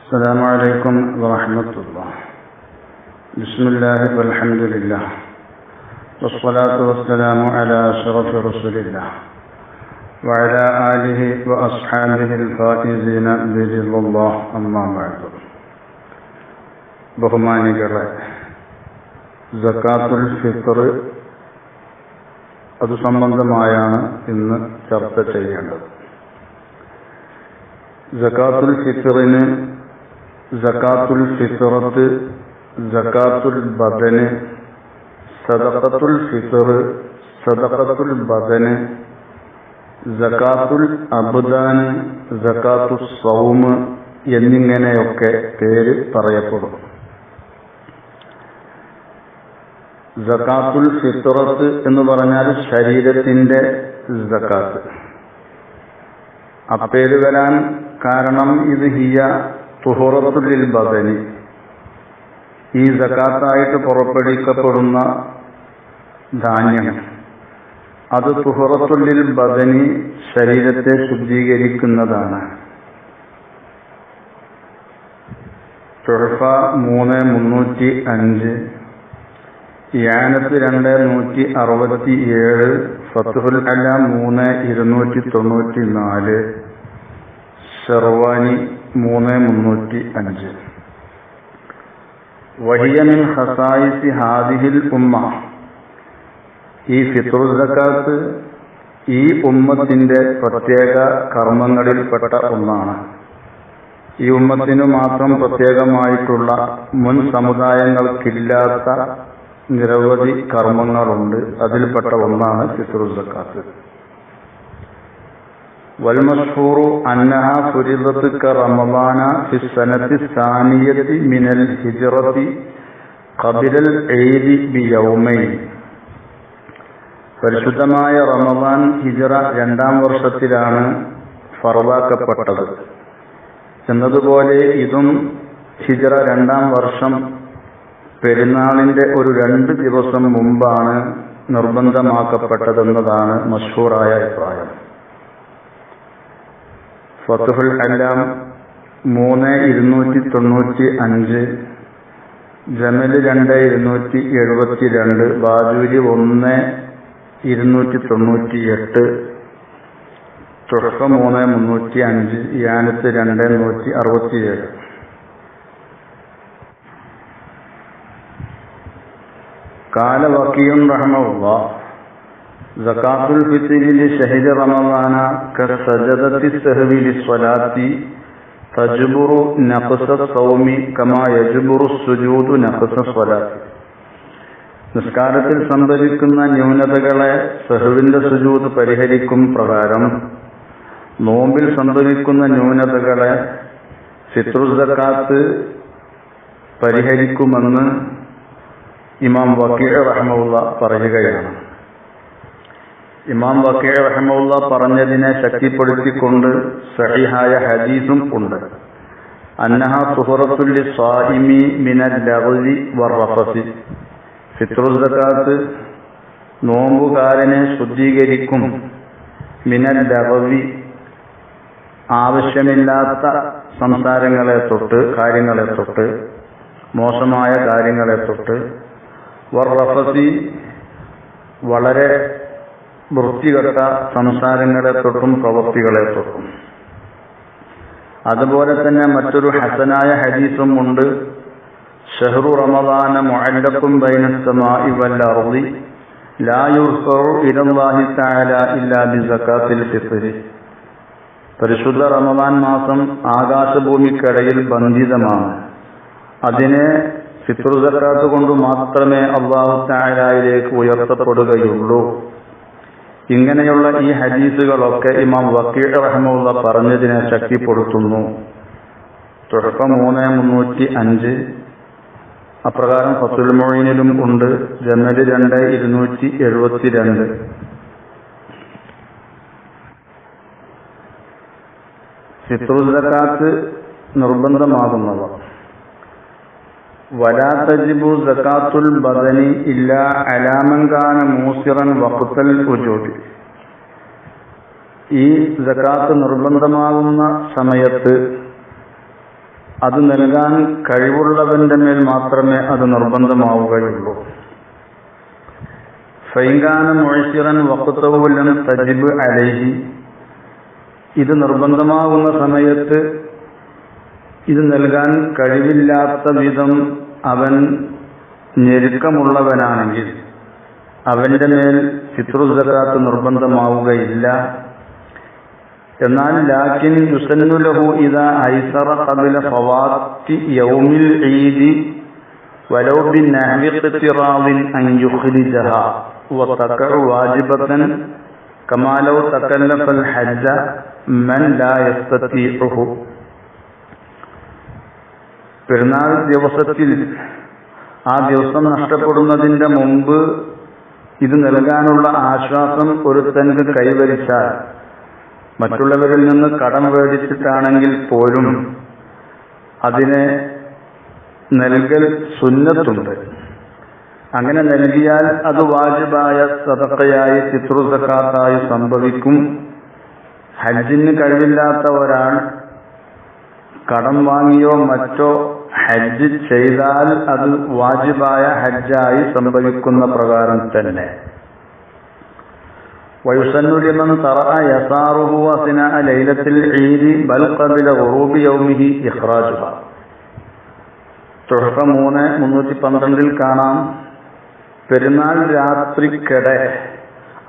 السلام عليكم ورحمة الله. بسم الله والحمد لله والصلاة والسلام على أشرف رسول الله وعلى آله وأصحابه الفائزين برضا الله. أما بعد. ബഹുമാനികളെ, സക്കാത്തുൽ ഫിത്ർ അത് സംബന്ധമായാണ് ഇന്ന് ചർച്ച ചെയ്യേണ്ടത്. സക്കാത്തുൽ ഫിത്റിന് സക്കാത്തുൽ ഫിത്രത്ത്, സക്കാത്തുൽ ബദന്, സദഖത്തുൽ ഫിത്ർ, സദഖത്തുൽ ബദന്, സക്കാത്തുൽ അബ്ദാൻ, സക്കാത്തുൽ സൗം എന്നിങ്ങനെയൊക്കെ പേര് പറയപ്പെടും. സക്കാത്തുൽ ഫിത്രത്ത് എന്ന് പറഞ്ഞാൽ ശരീരത്തിന്റെ സക്കാത്ത്. അപ്പേര് വരാൻ കാരണം ഇത് ഹിയ തുഹറത്തുൽ ബദനി, ഈ സക്കാത്തായിട്ട് പുറപ്പെടുവിക്കപ്പെടുന്ന ധാന്യം അത് തുഹറത്തുൽ ബദനി, ശരീരത്തെ ശുദ്ധീകരിക്കുന്നതാണ്. തുഹഫ 3,305, യാനത്ത് 2,167, ഫത്ഹുൽ അലാം 3,294, ഷർവാനി 3,305. വഹിയ മിൻ ഖസായിസി ഹാദിഹിൽ ഉമ്മ, ഈ ഫിത്റുൽ സക്കാത്ത് ഈ ഉമ്മത്തിന്റെ പ്രത്യേക കർമ്മങ്ങളിൽപ്പെട്ട ഒന്നാണ്. ഈ ഉമ്മത്തിനു മാത്രം പ്രത്യേകമായിട്ടുള്ള മുൻ സമുദായങ്ങൾക്കില്ലാത്ത നിരവധി കർമ്മങ്ങളുണ്ട്. അതിൽപ്പെട്ട ഒന്നാണ് ഫിത്റുൽ സക്കാത്ത്. വൽമശ്ഹൂറു അന്നഹ ഫുരിദത്ത് കറമളാന ഫി സനത്തി സാനിയത്തി മിനൽ ഹിജ്റത്തി ഖബിലൽ ഈദി ബിയൗമൈൻ. പരിശുദ്ധമായ റമളാൻ ഹിജ്റ 2-ാം വർഷത്തിലാണ് ഫർളാക്കപ്പെട്ടത് എന്നതുപോലെ ഇതും ഹിജ്റ 2-ാം വർഷം പെരുന്നാളിന്റെ ഒരു 2 ദിവസം മുമ്പാണ് നിർബന്ധമാക്കപ്പെട്ടതെന്നതാണ് മശ്ഹൂറായ അഭിപ്രായം. ഫത്ഹുൽ അലാം 3,295, ജമൽ 2,272, ബാജൂരി 1,298, തുഹഫ 3,305, യാനത്ത് 2,167. قال وكيع رحمه الله: زكاة الفطر لشهر رمضان كسجدة السهو للصلاة تجبر نقص الصوم كما يجبر السجود نقص الصلاة. നിസ്കാരത്തിൽ സംഭവിക്കുന്ന ന്യൂനതകളെ സഹുവിന്റെ സുജൂദ് പരിഹരിക്കും പ്രകാരം നോമ്പിൽ സംഭവിക്കുന്ന ന്യൂനതകളെ ഫിത്റുൽ സക്കാത്ത് പരിഹരിക്കുമെന്ന് ഇമാം വക്കീ റഹ്മഹുല്ലാ പറയുകയാണ്. ഇമാം വക്കീ റഹ്മഹുല്ലാ പറഞ്ഞതിനെ ശക്തിപ്പെടുത്തിക്കൊണ്ട് സഹീഹായ ഹദീസും ഉണ്ട്. അന്നഹ തുഹറത്തുൽ ലിസ്സായിമി മിനൽ ലഗ്വി വറഫസി. ഫിത്റുൽ സക്കാത്ത് നോമ്പുകാരനെ ശുദ്ധീകരിക്കും. മിനൽ ലഗ്വി, ആവശ്യമില്ലാത്ത സംസാരങ്ങളെ തൊട്ട്, കാര്യങ്ങളെ തൊട്ട്, മോശമായ കാര്യങ്ങളെ തൊട്ട്, വറഫസി, വളരെ വൃത്തികെട്ട സംസാരങ്ങളെ തൊട്ടും പ്രവൃത്തികളെ തൊട്ടും. അതുപോലെ തന്നെ മറ്റൊരു ഹസനായ ഹദീസും ഉണ്ട്. ഷഹ്റു റമളാന മുഅല്ലഖും ബൈനസ് സമാഇ വൽ അർളി ലാ യുർഫഉ ഇലല്ലാഹി തആല ഇല്ലാ ബിസകാത്തിൽ ഫിത്രി. പരിശുദ്ധ റമളാൻ മാസം ആകാശഭൂമിക്കിടയിൽ ബന്ധിതമാണ്. അതിനെ ഫിത്റുൽ സക്കാത്ത് കൊണ്ട് മാത്രമേ അല്ലാഹു തആലയിലേക്ക് ഉയർത്തപ്പെടുകയുള്ളൂ. ഇങ്ങനെയുള്ള ഈ ഹദീസുകളൊക്കെ ഇമാം വക്കീ റഹ്മഹുല്ലാ പറഞ്ഞതിനെ ശക്തിപ്പെടുത്തുന്നു. തുഹഫ 3,305, അപ്രകാരം ഫത്ഹുൽ മുഈനിലും ഉണ്ട്. ജമൽ 2,272. ഫിത്റുൽ സക്കാത്ത് നിർബന്ധമാകുന്നവ. വലാ തജിബു സക്കാത്തുൽ ബദനി ഇല്ലാ അലാ മൻ കാന മൂസിറൻ വഖ്തൽ ഉജൂബി. ഈ സക്കാത്ത് നിർബന്ധമാകുന്ന സമയത്ത് അത് നൽകാൻ കഴിവുള്ളവന്റെ മേൽ മാത്രമേ അത് നിർബന്ധമാവുകയുള്ളൂ. ഫൈൻകാന മുഅ്സിറൻ വഖ്തഹു ലം തജിബ് അലൈഹി, ഇത് നിർബന്ധമാകുന്ന സമയത്ത് ഇത് നൽകാൻ കഴിവില്ലാത്ത വിധം അവൻ ഞെരുക്കമുള്ളവനാണെങ്കിൽ അവന്റെ മേൽ ഫിത്റു സകാത്ത് നിർബന്ധമാവുകയില്ല. എന്നാൽ ലാകിൻ യുസന്നു ലഹു ഇദാ ഐസറ ഖബല ഫവാത്തി യൗമിൽ ഈദി വലൗ ബിനഹ്വി ഖിറാദിൻ അൻ യുഖ്രിജഹാ വതഖഉ വാജിബതൻ കമാ ലൗ തകല്ലഫൽ ഹജ്ജ മൻ ലാ യസ്തതീഉഹു. പെരുന്നാൾ ദിവസത്തിൽ ആ ദിവസം നഷ്ടപ്പെടുന്നതിന്റെ മുമ്പ് ഇത് നൽകാനുള്ള ആശ്വാസം ഒരുത്തൻക്ക് കൈവരിച്ചാൽ മറ്റുള്ളവരിൽ നിന്ന് കടം മേടിച്ചിട്ടാണെങ്കിൽ പോലും അതിനെ നൽകൽ സുന്നത്തുണ്ട്. അങ്ങനെ നൽകിയാൽ അത് വാജിബായ സദഖയായി ഫിത്റു സകാത്തായി സംഭവിക്കും. ഹജ്ജിന് കഴിവില്ലാത്ത ഒരാൾ കടം വാങ്ങിയോ മറ്റോ ഹജ്ജ് ചെയ്താൽ അത് വാജിബായ ഹജ്ജായി സംഭവിക്കുന്ന പ്രകാരം തന്നെ. വയുസന്നു ലിമൻ തറഅ യസാറുഹു അസ്നാഅ ലൈലത്തിൽ ഈദി ബൽ ഖബല ഖുറൂബി യൗമിഹി ഇഖ്റാജുഹാ. തുഹഫ 3/312 കാണാം, പെരുന്നാൾ രാത്രിക്കിടെ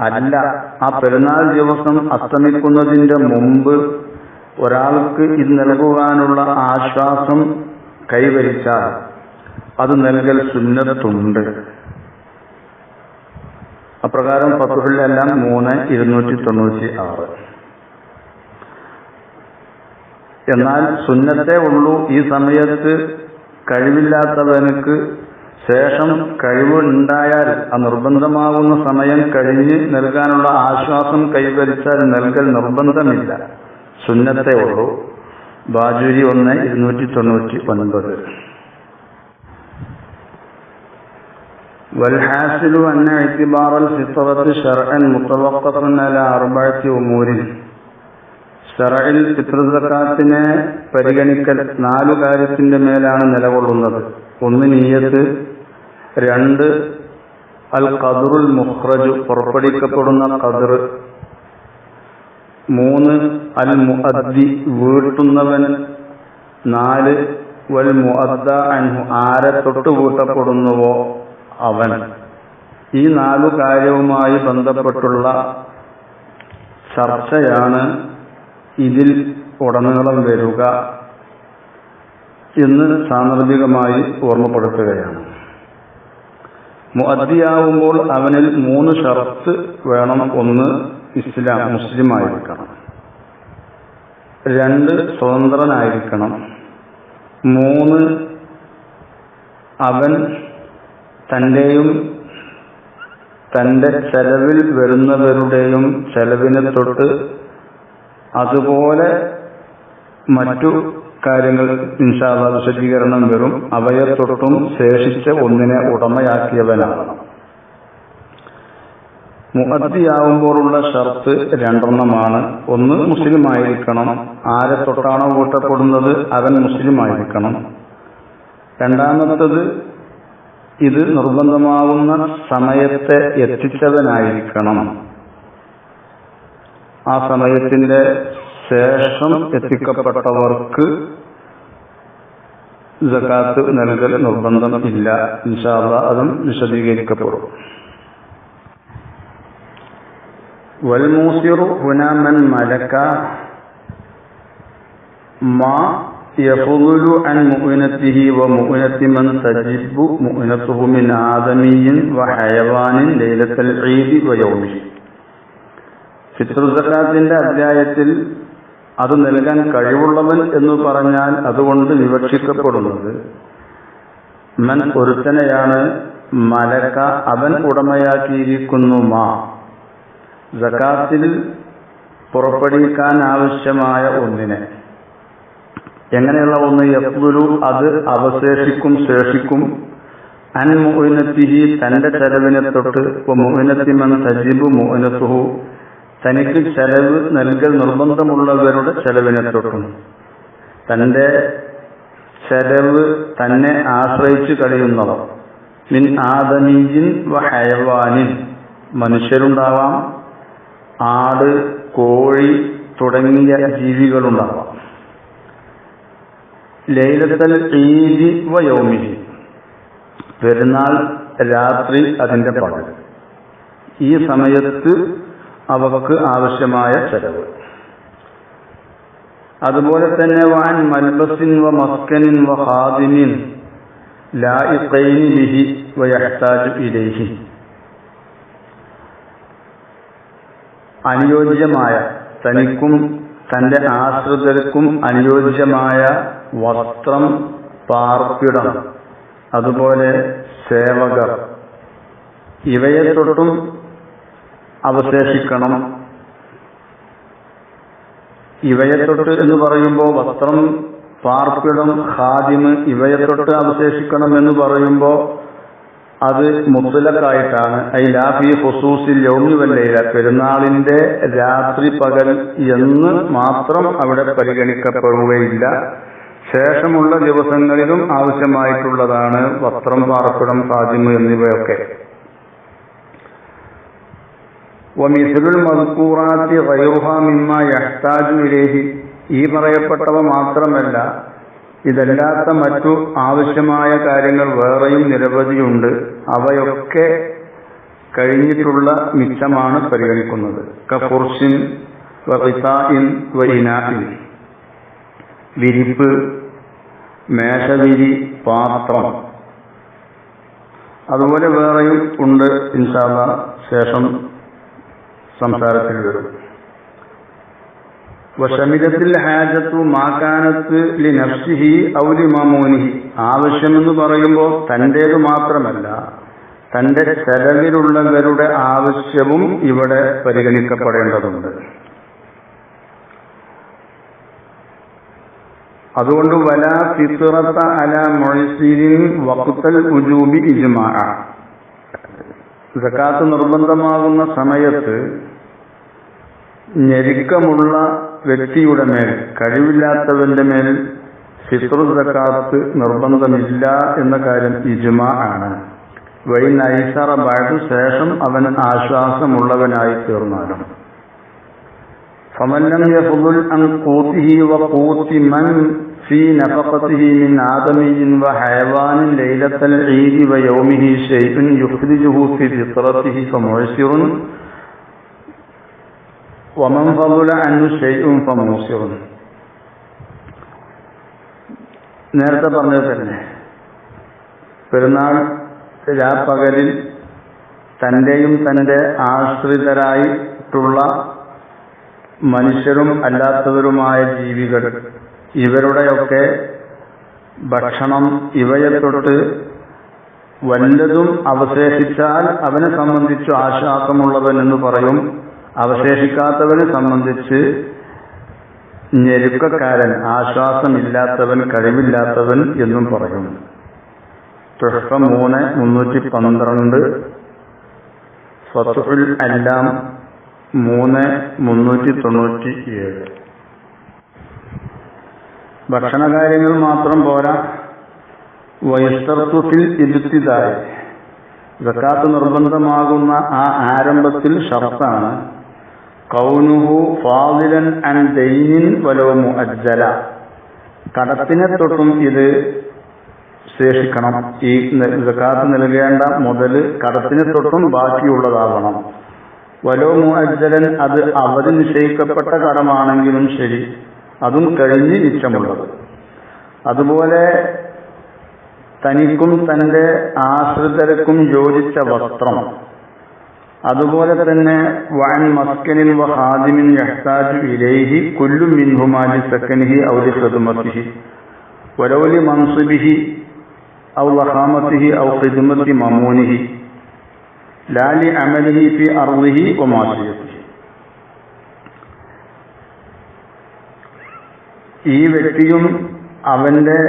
അല്ല, ആ പെരുന്നാൾ ദിവസം അസ്തമിക്കുന്നതിന്റെ മുമ്പ് ഒരാൾക്ക് ഇത് നൽകുവാനുള്ള ആശ്വാസം കൈവരിച്ചാൽ അത് നൽകൽ സുന്നത്തുണ്ട്. അപ്രകാരം ഫത്ഹുൽ-എല്ലാം 3/296. എന്നാൽ സുന്നത്തേ ഉള്ളൂ. ഈ സമയത്ത് കഴിവില്ലാത്തവനക്ക് ശേഷം കഴിവുണ്ടായാൽ ആ നിർബന്ധമാകുന്ന സമയം കഴിഞ്ഞ് നൽകാനുള്ള ആശ്വാസം കൈവരിച്ചാൽ നൽകൽ നിർബന്ധമില്ല, സുന്നത്തേ ഉള്ളൂ. ബാജൂരി 1/299. والحاصل أن اعتبار الفطرة شرعا متوقف على 4 أمور. ശറഇൽ ഫിത്ർ സകാത്തിനെ പരിഗണിക്കൽ 4 കാര്യത്തിന്റെ മേലാണ് നിലകൊള്ളുന്നത്. 1 നിയ്യത്ത്, 2 അൽ ഖദ്റുൽ മുഖ്റജ് പുറപ്പെടുവിക്കപ്പെടുന്ന ഖദ്ർ, 3 അൽ മുഅദ്ദി വീട്ടുന്നവൻ, 4 വൽ മുഅദ്ദ അൻഹു ആരെ തൊട്ട് വീട്ടപ്പെടുന്നുവോ അവൻ. ഈ 4 കാര്യവുമായി ബന്ധപ്പെട്ടുള്ള ചർച്ചയാണ് ഇതിൽ ഉടനീളം വരിക എന്ന് സാന്ദർഭികമായി ഓർമ്മപ്പെടുത്തുകയാണ്. മുഅദ്ദിയാവുമ്പോൾ അവനിൽ 3 ഷർത്ത് വേണം. 1 ഇസ്ലാം, മുസ്ലിമായിരിക്കണം. 2 സ്വതന്ത്രനായിരിക്കണം. 3 അവൻ തന്റെയും തന്റെ ചെലവിൽ വരുന്നവരുടെയും ചെലവിനെ തൊട്ട് അതുപോലെ മറ്റു കാര്യങ്ങൾ ഇൻഷാ അല്ലാഹ് വിശദീകരണം വരും. അവയെ തൊട്ടും ശേഷിച്ച ഒന്നിനെ ഉടമയാക്കിയവനാണ്. മുഅദ്ദിയാവുമ്പോഴുള്ള ഷർത്ത് 2 1 മുസ്ലിമായിരിക്കണം. ആരെ തൊട്ടാണോ വീട്ടപ്പെടുന്നത് അവൻ മുസ്ലിമായിരിക്കണം. 2 ഇത് നിർബന്ധമാവുന്ന സമയത്തെ എത്തിച്ചവനായിരിക്കണം. ആ സമയത്തിന്റെ ശേഷം എത്തിക്കപ്പെട്ടവർക്ക് സകാത്ത് നൽകൽ നിർബന്ധം ഇല്ല. ഇൻഷാ അല്ലാഹ് അതും വിശദീകരിക്കപ്പെടും. والموسر هنا من ملك ما يفضل عن مؤنته ومؤنة من تجب مؤنته من آدمي وحيوان ليلة العيد ويومه. ഫിത്ർ സകാത്തിന്റെ അധ്യായത്തിൽ അത് നൽകാൻ കഴിവുള്ളവൻ എന്ന് പറഞ്ഞാൽ അതുകൊണ്ട് വിവക്ഷിക്കപ്പെടുന്നത് മൻ ഒരുത്തനെയാണ്, മലക്ക അവൻ ഉടമയാക്കിയിരിക്കുന്നു, മാ സകാത്തിൽ പുറപ്പെടുവിക്കാൻ ആവശ്യമായ ഒന്നിനെ. എങ്ങനെയുള്ള ഒന്ന്? യഫ്ദുലു അത് അവശേഷിക്കും, ശേഷിക്കും, അൻ മുഅ്നത്തിഹി തന്റെ ചെലവിനെ തൊട്ട്, മുഅ്നത്തി മൻ തജിബു മുഅ്നത്തുഹു തനിക്ക് ചെലവ് നൽകൽ നിർബന്ധമുള്ളവരുടെ ചെലവിനെ തൊട്ടും. തന്റെ ചെലവ് തന്നെ ആശ്രയിച്ചു കഴിയുന്നവർ, മിൻ ആദമീൻ വ ഹയവാനിൻ, മനുഷ്യരുണ്ടാവാം, ആട്, കോഴി തുടങ്ങിയ ജീവികളുണ്ടാവാം. ലൈലത്തുൽ ഈദി വ യൗമിഹി, പെരുന്നാൾ രാത്രി അതിന്റെ പകൽ, ഈ സമയത്ത് അവർക്ക് ആവശ്യമായ ചെലവ്. അതുപോലെ തന്നെ വാൻ മൽബസിൻ വ മസ്കനിൻ വ ഖാദിമിൻ ലായിഖൈനി ബിഹി വ യഹ്താജു ഇലൈഹി, അനുയോജ്യമായ, തനിക്കും തന്റെ ആശ്രിതർക്കും അനുയോജ്യമായ വസ്ത്രം, പാർപ്പിടം, അതുപോലെ സേവകർ, ഇവയെ തൊട്ടും അവശേഷിക്കണം. ഇവയെ തൊട്ട് എന്ന് പറയുമ്പോൾ വസ്ത്രം, പാർപ്പിടം, ഖാദിമ്, ഇവയെ തൊട്ട് അവശേഷിക്കണം എന്ന് പറയുമ്പോൾ അത് മുത്ലഖായിട്ടാണ്. ഐ ലാ ഫീ ഖുസൂസിൽ യൗമി വൽ ലൈല, പെരുന്നാളിന്റെ രാത്രി പകൽ എന്ന് മാത്രം അവിടെ പരിഗണിക്കപ്പെടുകയില്ല. ശേഷമുള്ള ദിവസങ്ങളിലും ആവശ്യമായിട്ടുള്ളതാണ് വസ്ത്രം, പാർപ്പിടം, ഖാദിമ് എന്നിവയൊക്കെ. വമിസ്ലുൽ മദ്കൂറാത്തി ഗൈറുഹാ മിമ്മാ യഹ്താജു ഇലൈഹി, ഈ പറയപ്പെട്ടവ മാത്രമല്ല, ഇതല്ലാത്ത മറ്റു ആവശ്യമായ കാര്യങ്ങൾ വേറെയും നിരവധിയുണ്ട്. അവയൊക്കെ കഴിഞ്ഞിട്ടുള്ള മിച്ചമാണ് പരിഗണിക്കുന്നത്. കഫുർഷിൻ വ ഖിസാഇൻ വ ഇനാഇൻ, വിരിപ്പ്, മേശവിരി, പാത്രം, അതുപോലെ വേറെയും ഉണ്ട്. ഇൻഷാ അല്ലാഹ് ശേഷം സംസാരത്തിൽ വരും. വശമിദത്തിൽ ഹാജത്തു മാകാനത്ത് ലി നഫ്സിഹി ഔ ലി മമൂനിഹി, ആവശ്യമെന്ന് പറയുമ്പോൾ തൻ്റേത് മാത്രമല്ല, തൻ്റെ ചെലവിലുള്ളവരുടെ ആവശ്യവും ഇവിടെ പരിഗണിക്കപ്പെടേണ്ടതുണ്ട്. അതുകൊണ്ട് വലാ ഫിത്റത അലാ മുഅ്സിരിൻ വഖ്തൽ ഉജൂബി ഇജ്മാഅ, സകാത്ത് നിർബന്ധമാകുന്ന സമയത്ത് ഞെരുക്കമുള്ള വ്യക്തിയുടെ മേൽ, കഴിവില്ലാത്തവന്റെ മേൽ ഫിത്ർ സകാത്ത് നിർബന്ധമില്ല എന്ന കാര്യം ഇജ്മാ ആണ്. വൈൻ ഐസറ ബഅദ്, ശേഷം അവൻ ആശ്വാസമുള്ളവനായി തീർന്നാലും. ഫമൻ ലം യഫ്ദുൽ അൻ ഖൂതിഹി വ ഖൂതി മൻ ഫീ നഫഖതിഹി മിൻ ആദമിൻ വ ഹയവാനിൻ ലൈലത്തുൽ ഈദി വ യൗമിഹി ശൈഉൻ യുഖ്രിജുഹു ഫീ ഫിത്രതിഹി ഫമുഅ്സിറുൻ വമൻ ഫദല അൻഹു ശൈഉൻ ഫമൂസിറുൻ. നേരത്തെ പറഞ്ഞത് തന്നെ, പെരുന്നാൾ രാപ്പകലിൽ തൻ്റെയും തൻ്റെ ആശ്രിതരായിട്ടുള്ള മനുഷ്യരും അല്ലാത്തവരുമായ ജീവികൾ, ഇവരുടെയൊക്കെ ഭക്ഷണം, ഇവയെ തൊട്ട് വല്ലതും അവശേഷിച്ചാൽ അവനെ സംബന്ധിച്ച് ആശ്വാസമുള്ളവൻ എന്ന് പറയും. അവശേഷിക്കാത്തവനെ സംബന്ധിച്ച് ഞെരുക്കക്കാരൻ, ആശ്വാസമില്ലാത്തവൻ, കഴിവില്ലാത്തവൻ എന്നും പറയും. തുഹ്ഫ 3/312, ഫത്ഹുൽ അല്ലാം 3/397. ഭക്ഷണകാര്യങ്ങൾ മാത്രം പോരാ, വയസ്തർത്തു ഫിൽ ഇബ്തിദാഇ, സകാത്ത് നിർബന്ധമാകുന്ന ആ ആരംഭത്തിൽ ഷർത്താണ് കൗനുഹു ഫാദിലൻ അൻ ദൈനിൻ വലോ മുഅജ്ജല, കടത്തിനെ തൊട്ടും ഇത് ശേഷിക്കണം. ഈ സകാത്ത് നൽകേണ്ട മുതൽ കടത്തിനെ തൊട്ടും ബാക്കിയുള്ളതാകണം. വലോ മുഅജ്ജലൻ, അത് അവധി നിശ്ചയിക്കപ്പെട്ട കടമാണെങ്കിലും ശരി, അതും കഴിഞ്ഞ് മിച്ചമുള്ളത്. അതുപോലെ തനിക്കും തൻ്റെ ആശ്രിതർക്കും യോജിച്ച വസ്ത്രം, അതുപോലെ തന്നെ വഅൻ മസ്കനിൻ വ ഖാദിമിൻ യഹ്താജു ഇലൈഹി കുല്ലു മിൻഹുമാ ലി സകനിഹി ഔ ലി ഖിദ്മതിഹി വലൗ ലി മൻസിബിഹി ഔ വഖാമതിഹി ഔ ഖിദ്മതി മമൂനിഹി ലാ ലി അമലിഹി ഫി അർദിഹി വ മാസിയതിഹി. ഈ വ്യക്തിയും അവന്റെ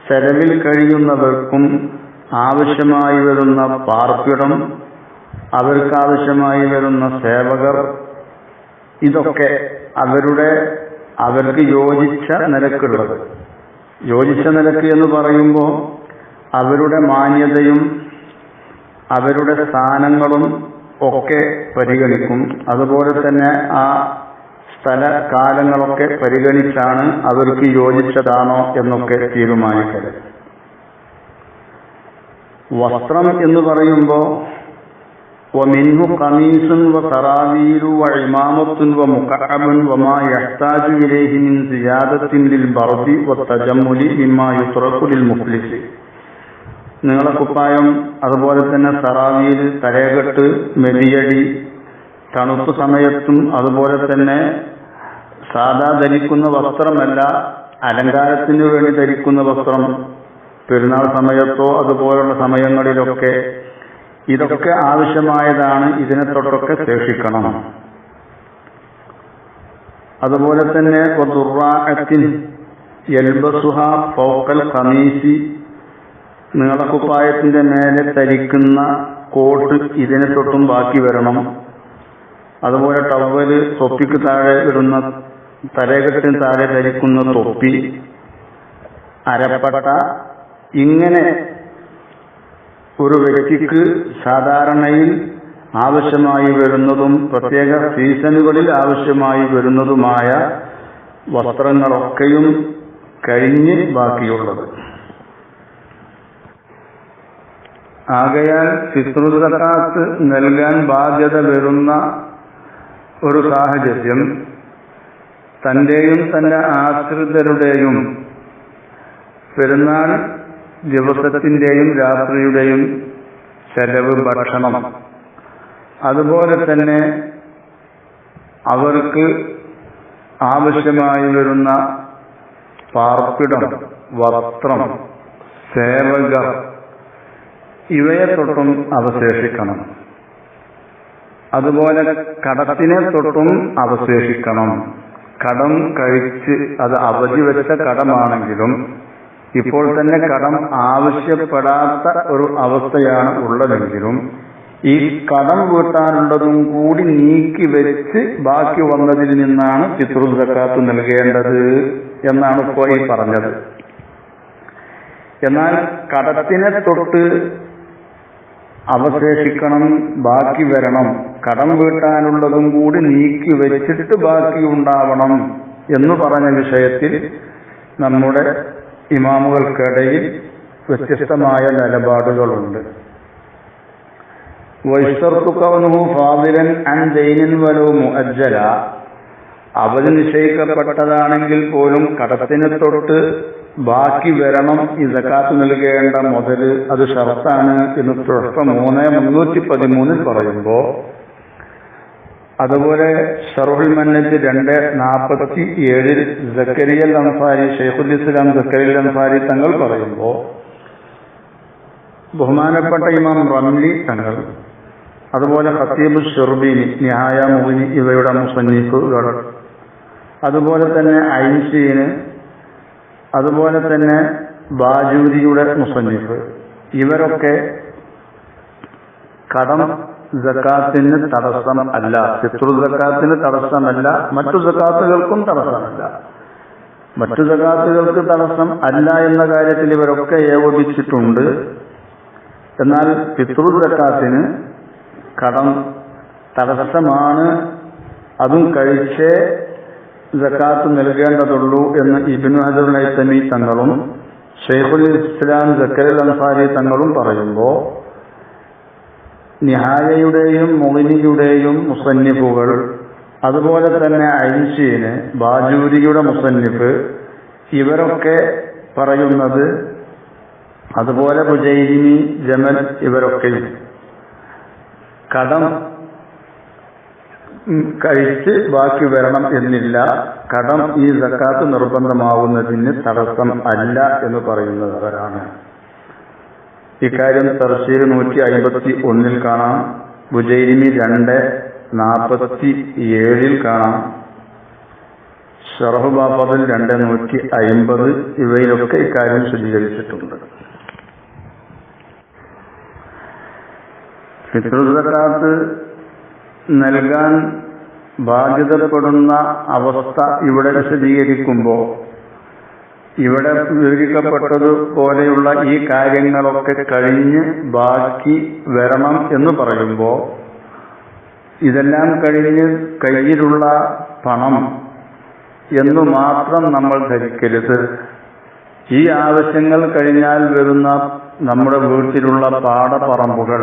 ചെലവിൽ കഴിയുന്നവർക്കും ആവശ്യമായി വരുന്ന പാർപ്പിടം, അവർക്കാവശ്യമായി വരുന്ന സേവകർ, ഇതൊക്കെ അവർക്ക് യോജിച്ച നിരക്കുള്ളത്. യോജിച്ച നിലക്ക് എന്ന് പറയുമ്പോൾ അവരുടെ മാന്യതയും അവരുടെ സ്ഥാനങ്ങളും ഒക്കെ പരിഗണിക്കും. അതുപോലെ തന്നെ ആ സ്ഥല കാലങ്ങളൊക്കെ പരിഗണിച്ചാണ് അവർക്ക് യോജിച്ചതാണോ എന്നൊക്കെ തീരുമാനിക്കല്. വസ്ത്രം എന്ന് പറയുമ്പോൾ ومنه قميص وسراويل وعمامة ومكعب وما يحتاج إليه من زيادة للبرد والتجمل مما يترك للمفلس. നിങ്ങളെ കുപ്പായം, അതുപോലെ തന്നെ സറാവീൽ, തലയകെട്ട്, മെതിയടി, തണുപ്പ് സമയത്തും അതുപോലെ തന്നെ സാധാ ധരിക്കുന്ന വസ്ത്രമല്ല, അലങ്കാരത്തിന് വേണ്ടി ധരിക്കുന്ന വസ്ത്രം, പെരുന്നാൾ സമയത്തോ അതുപോലുള്ള സമയങ്ങളിലൊക്കെ ഇതൊക്കെ ആവശ്യമായതാണ്. ഇതിനെ തൊട്ടൊക്കെ ശേഷിക്കണം. അതുപോലെ തന്നെ നീളക്കുപ്പായത്തിന്റെ മേലെ ധരിക്കുന്ന കോട്ട് ഇതിനെ തൊട്ടും ബാക്കി വരണം. അതുപോലെ ടവല്, തൊപ്പിക്ക് താഴെ ഇടുന്ന, തലകെട്ടിന് താഴെ ധരിക്കുന്ന തൊപ്പി, അരപ്പട്ട, ഇങ്ങനെ ഒരു വ്യക്തിക്ക് സാധാരണയിൽ ആവശ്യമായി വരുന്നതും പ്രത്യേക സീസണുകളിൽ ആവശ്യമായി വരുന്നതുമായ വസ്ത്രങ്ങളൊക്കെയും കഴിഞ്ഞ് ബാക്കിയുള്ളത്. ആകയാൽ ഫിത്റുൽ സക്കാത്ത് നൽകാൻ ബാധ്യത വരുന്ന ഒരു സാഹചര്യം തന്റെയും തന്റെ ആശ്രിതരുടെയും പെരുന്നാൾ ദിവസത്തിന്റെയും രാത്രിയുടെയും ചെലവ്, ഭക്ഷണം, അതുപോലെ തന്നെ അവർക്ക് ആവശ്യമായി വരുന്ന പാർപ്പിടം, വസ്ത്രം, സേവകർ, ഇവയെ തൊട്ടും അവശേഷിക്കണം. അതുപോലെ കടത്തിനെ തൊട്ടും അവശേഷിക്കണം. കടം കഴിച്ച് അത് അവധി വെച്ച കടമാണെങ്കിലും ഇപ്പോൾ തന്നെ കടം ആവശ്യപ്പെടാത്ത ഒരു അവസ്ഥയാണ് ഉള്ളതെങ്കിലും ഈ കടം വീട്ടാനുള്ളതും കൂടി നീക്കി വെച്ച് ബാക്കി വന്നതിൽ നിന്നാണ് ഫിത്റുൽ സക്കാത്ത് നൽകേണ്ടത് എന്നാണ് ഇപ്പോൾ ഈ പറഞ്ഞത്. എന്നാൽ കടത്തിനെ തൊട്ട് അവശേഷിക്കണം, ബാക്കി വരണം, കടം വീട്ടാനുള്ളതും കൂടി നീക്കി വെച്ചിട്ട് ബാക്കി ഉണ്ടാവണം എന്ന് പറഞ്ഞ വിഷയത്തിൽ നമ്മുടെ ഇമാമുകൾക്കിടയിൽ വ്യത്യസ്തമായ നിലപാടുകളുണ്ട്. അവധി നിശ്ചയിക്കപ്പെട്ടതാണെങ്കിൽ പോലും കടത്തിനെ തൊട്ട് ബാക്കി വരണം ഈ സക്കാത്ത് നൽകേണ്ട മുതല്, അത് ഷർത്താണ് എന്ന് തുടക്ക 3:313 പറയുമ്പോ, അതുപോലെ ശർഹുൽ മന്നത്ത് 2:47 സക്കരിയൽ അൻസാരി, ഷെയ്ഖുൽ ഇസ്ലാം സക്കരിയൽ അൻസാരി തങ്ങൾ പറയുമ്പോൾ, ബഹുമാനപ്പെട്ട ഇമാം റംലി തങ്ങൾ, അതുപോലെ ഖത്തീബ് ഷിർബീനി, നിഹായ മുഗ്നി ഇവയുടെ മുസന്നിഫുകൾ, അതുപോലെ തന്നെ ഐൻഷീന്, അതുപോലെ തന്നെ ബാജൂരിയുടെ മുസന്നിഫ്, ഇവരൊക്കെ കടം സക്കാത്തിന് തടസ്സം അല്ല, ഫിത്റുൽ സക്കാത്തിന് തടസ്സമല്ല, മറ്റു സക്കാത്തുകൾക്കും തടസ്സമല്ല. മറ്റു സക്കാത്തുകൾക്ക് തടസ്സം അല്ല എന്ന കാര്യത്തിൽ ഇവരൊക്കെ ഏകോപിച്ചിട്ടുണ്ട്. എന്നാൽ ഫിത്റുൽ സക്കാത്തിന് കടം തടസ്സമാണ്, അതും കഴിച്ചേ സക്കാത്ത് നൽകേണ്ടതുള്ളൂ എന്ന് ഇബ്നു ഹജർ ഹൈതമി തങ്ങളും ഷെയ്ഖുൽ ഇസ്ലാം സക്കരിയൽ അൻസാരി തങ്ങളും പറയുമ്പോൾ, നിഹായയുടെയും മുഗ്നിയുടെയും മുസന്നിഫുകൾ, അതുപോലെ തന്നെ ഐൻഷീന്, ബാജൂരിയുടെ മുസന്നിഫ്, ഇവരൊക്കെ പറയുന്നത്, അതുപോലെ ബുജൈനി, ജമൽ, ഇവരൊക്കെയും കടം കഴിച്ച് ബാക്കി വരണം എന്നില്ല, കടം ഈ സക്കാത്ത് നിർബന്ധമാവുന്നതിന് തടസ്സം അല്ല എന്ന് പറയുന്നവരാണ്. ഇക്കാര്യം തർശീൽ 151 കാണാം, ബുജൈരിമി 2:47 കാണാം, ഷറഹ് ബാഫദിൽ 2:150 ഇവയിലൊക്കെ ഇക്കാര്യം വിശദീകരിച്ചിട്ടുണ്ട്. ഫിത്റുൽ സക്കാത്ത് നൽകാൻ ബാധ്യതപ്പെടുന്ന അവസ്ഥ ഇവിടെ വിശദീകരിക്കുമ്പോൾ ഇവിടെ വിവരിക്കപ്പെട്ടതുപോലെയുള്ള ഈ കാര്യങ്ങളൊക്കെ കഴിഞ്ഞ് ബാക്കി വരണം എന്ന് പറയുമ്പോൾ ഇതെല്ലാം കഴിഞ്ഞ് കയ്യിലുള്ള പണം എന്നു മാത്രം നമ്മൾ ധരിക്കരുത്. ഈ ആവശ്യങ്ങൾ കഴിഞ്ഞാൽ വരുന്ന നമ്മുടെ വീട്ടിലുള്ള പാടപ്പറമ്പുകൾ,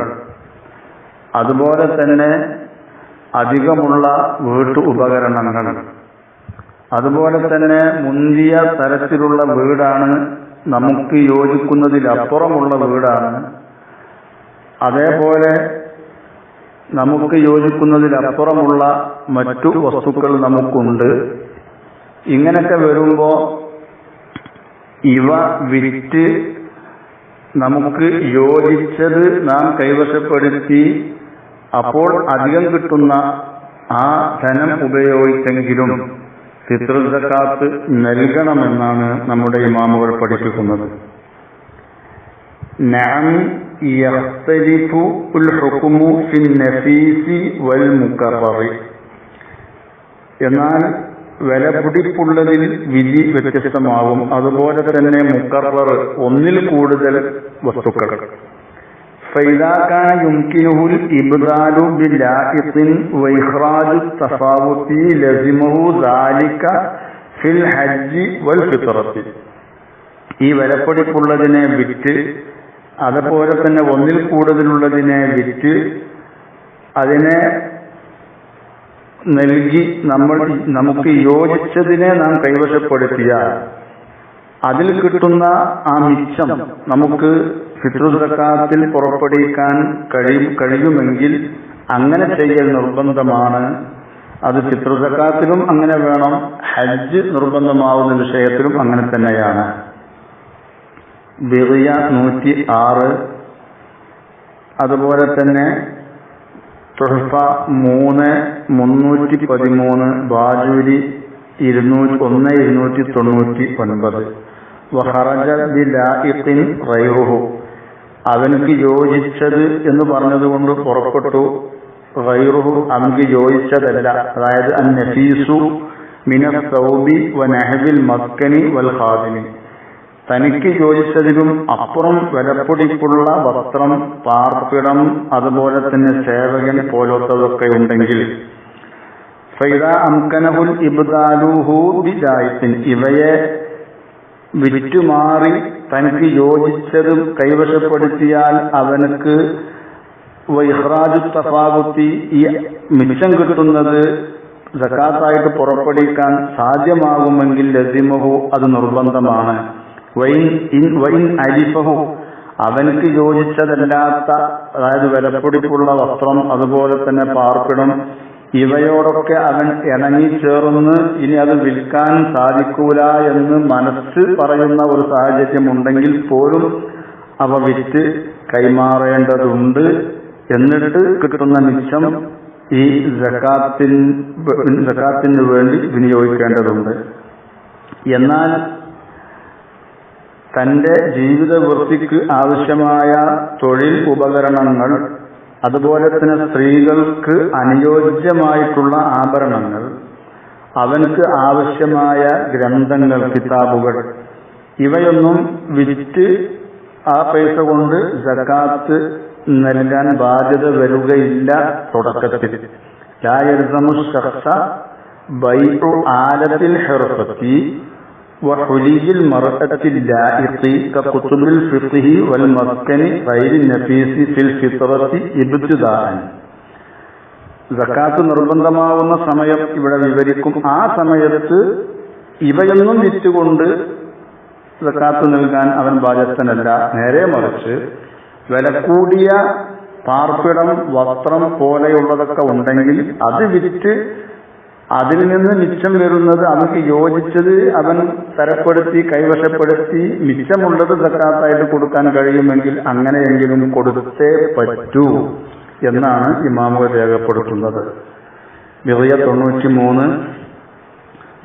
അതുപോലെ തന്നെ അധികമുള്ള വീട്ടു ഉപകരണങ്ങൾ, അതുപോലെ തന്നെ മുന്തിയ തരത്തിലുള്ള വീടാണ്, നമുക്ക് യോജിക്കുന്നതിലപ്പുറമുള്ള വീടാണ്, അതേപോലെ നമുക്ക് യോജിക്കുന്നതിലപ്പുറമുള്ള മറ്റു വസ്തുക്കൾ നമുക്കുണ്ട്. ഇങ്ങനെയൊക്കെ വരുമ്പോൾ ഇവ വിറ്റ് നമുക്ക് യോജിച്ചത് നാം കൈവശപ്പെടുത്തി അപ്പോൾ അധികം കിട്ടുന്ന ആ ധനം ഉപയോഗിച്ചെങ്കിലും ഫിത്ർ സക്കാത്ത് നൽകണമെന്നാണ് നമ്മുടെ ഇമാമുകൾ പഠിപ്പിക്കുന്നത്. നഅം യഖ്തലിഫു അൽ ഹുക്മു ഫിൻ നഫീസി വൽ മുകററി. എന്നാൽ വിലപിടിപ്പുള്ളതിൽ വിധി വ്യത്യസ്തമാകും. അതുപോലെ തന്നെ മുകറർ, ഒന്നിൽ കൂടുതൽ വസ്തുക്കൾ. فإذا كان يمكنه الإبدال بلائق وإخراج التفاوت لزمه ذلك في الحج والفطرة. ഈ വിലപിടിപ്പുള്ളതിനെ വിറ്റ് അതുപോലെ തന്നെ ഒന്നിൽ കൂടുതലുള്ളതിനെ വിറ്റ് അതിനെ നൽകി നമുക്ക് യോജിച്ചതിനെ നാം കൈവശപ്പെടുത്തിയാൽ അതിൽ കിട്ടുന്ന ആ മിച്ചം നമുക്ക് ഫിത്ർ സക്കാത്തിൽ പുറപ്പെടുവിക്കാൻ കഴിയുമെങ്കിൽ അങ്ങനെ ചെയ്യൽ നിർബന്ധമാണ്. അത് ഫിത്ർ സക്കാത്തിലും അങ്ങനെ വേണം, ഹജ്ജ് നിർബന്ധമാവുന്ന വിഷയത്തിലും അങ്ങനെ തന്നെയാണ്. ബിറിയ 106, അതുപോലെ തന്നെ തുഹ്ഫ 3, 313, ബാജൂരി 299. വഖറജ ബിലായിഖിൻ ഗൈറുഹു, അവനക്ക് യോജിച്ചത് എന്ന് പറഞ്ഞതുകൊണ്ട് പുറപ്പെട്ടു. ഗൈറുഹു, അവനക്ക് യോജിച്ചതല്ല. അതായത് അന്നഫീസു മിനൽ സൗബി വനഹ്വിൽ മസ്കനി വൽ ഖാദിമി, തനിക്ക് യോജിച്ചതിലും അപ്പുറം വിലപിടിപ്പുള്ള വസ്ത്രം, പാർപ്പിടം, അതുപോലെ തന്നെ സേവകൻ പോലത്തതൊക്കെ ഉണ്ടെങ്കിൽ ഫൈദാ അംകനഹുൽ ഇബ്ദാലുഹു ബിജായിത്തിൻ, ഇവയെ വിറ്റുമാറി തനിക്ക് യോജിച്ചതും കൈവശപ്പെടുത്തിയാൽ അവനക്ക് ഇഖ്റാജു തഫാവുത്തി, ഈ മിച്ചം കിട്ടുന്നത് സക്കാത്തായിട്ട് പുറപ്പെടുവിക്കാൻ സാധ്യമാകുമെങ്കിൽ ലസിമഹു, അത് നിർബന്ധമാണ്. വൈൻ അരിഫഹു, അവനക്ക് യോജിച്ചതല്ലാത്ത, അതായത് വിലപിടിപ്പുള്ള വസ്ത്രം, അതുപോലെ തന്നെ പാർപ്പിടം, ഇവയോടൊക്കെ അവൻ ഇണങ്ങിച്ചേർന്ന് ഇനി അത് വിൽക്കാൻ സാധിക്കൂല എന്ന് മനസ്സ് പറയുന്ന ഒരു സാഹചര്യം ഉണ്ടെങ്കിൽ പോലും അവ വിറ്റ് കൈമാറേണ്ടതുണ്ട്. എന്നിട്ട് കിട്ടുന്ന മിച്ചം ഈ സക്കാത്തിന് വേണ്ടി വിനിയോഗിക്കേണ്ടതുണ്ട്. എന്നാൽ തന്റെ ജീവിത വൃത്തിക്ക് ആവശ്യമായ തൊഴിൽ ഉപകരണങ്ങൾ, അതുപോലെ തന്നെ സ്ത്രീകൾക്ക് അനുയോജ്യമായിട്ടുള്ള ആഭരണങ്ങൾ, അവനക്ക് ആവശ്യമായ ഗ്രന്ഥങ്ങൾ, കിതാബുകൾ, ഇവയൊന്നും വിറ്റ് ആ പൈസ കൊണ്ട് സക്കാത്ത് നൽകാൻ ബാധ്യത വരികയില്ല. തുടക്കത്തിൽ ലാ യൽസമു ശഖ്സ ബൈഉ ആലത്തിൽ ഹിർഫത്തി വഹുലിയിൽ മർഅത്തിൽ ലായിഖി കകുതുബിൽ ഫിഖ്ഹി വൽ മസ്കനി ഗൈരി നഫീസി ഫിൽ ഫിത്രത്തി ഇബ്തിദാഅൻ. സക്കാത്ത് നിർബന്ധമാവുന്ന സമയം ഇവിടെ വിവരിക്കും. ആ സമയത്ത് ഇവയൊന്നും വിറ്റുകൊണ്ട് സക്കാത്ത് നൽകാൻ അവൻ ബാധ്യസ്ഥനല്ല. നേരെ മറിച്ച് വില കൂടിയ പാർപ്പിടം, വസ്ത്രം പോലെയുള്ളതൊക്കെ ഉണ്ടെങ്കിൽ അത് വിറ്റ് അതിൽ നിന്ന് മിച്ചം വരുന്നത് അവർക്ക് യോജിച്ചത് അവൻ തരപ്പെടുത്തി കൈവശപ്പെടുത്തി മിച്ചമുള്ളത് സക്കാത്തായിട്ട് കൊടുക്കാൻ കഴിയുമെങ്കിൽ അങ്ങനെയെങ്കിലും കൊടുത്തേ പറ്റൂ എന്നാണ് ഇമാമുകൾ രേഖപ്പെടുത്തുന്നത്. ബിറിയ 93,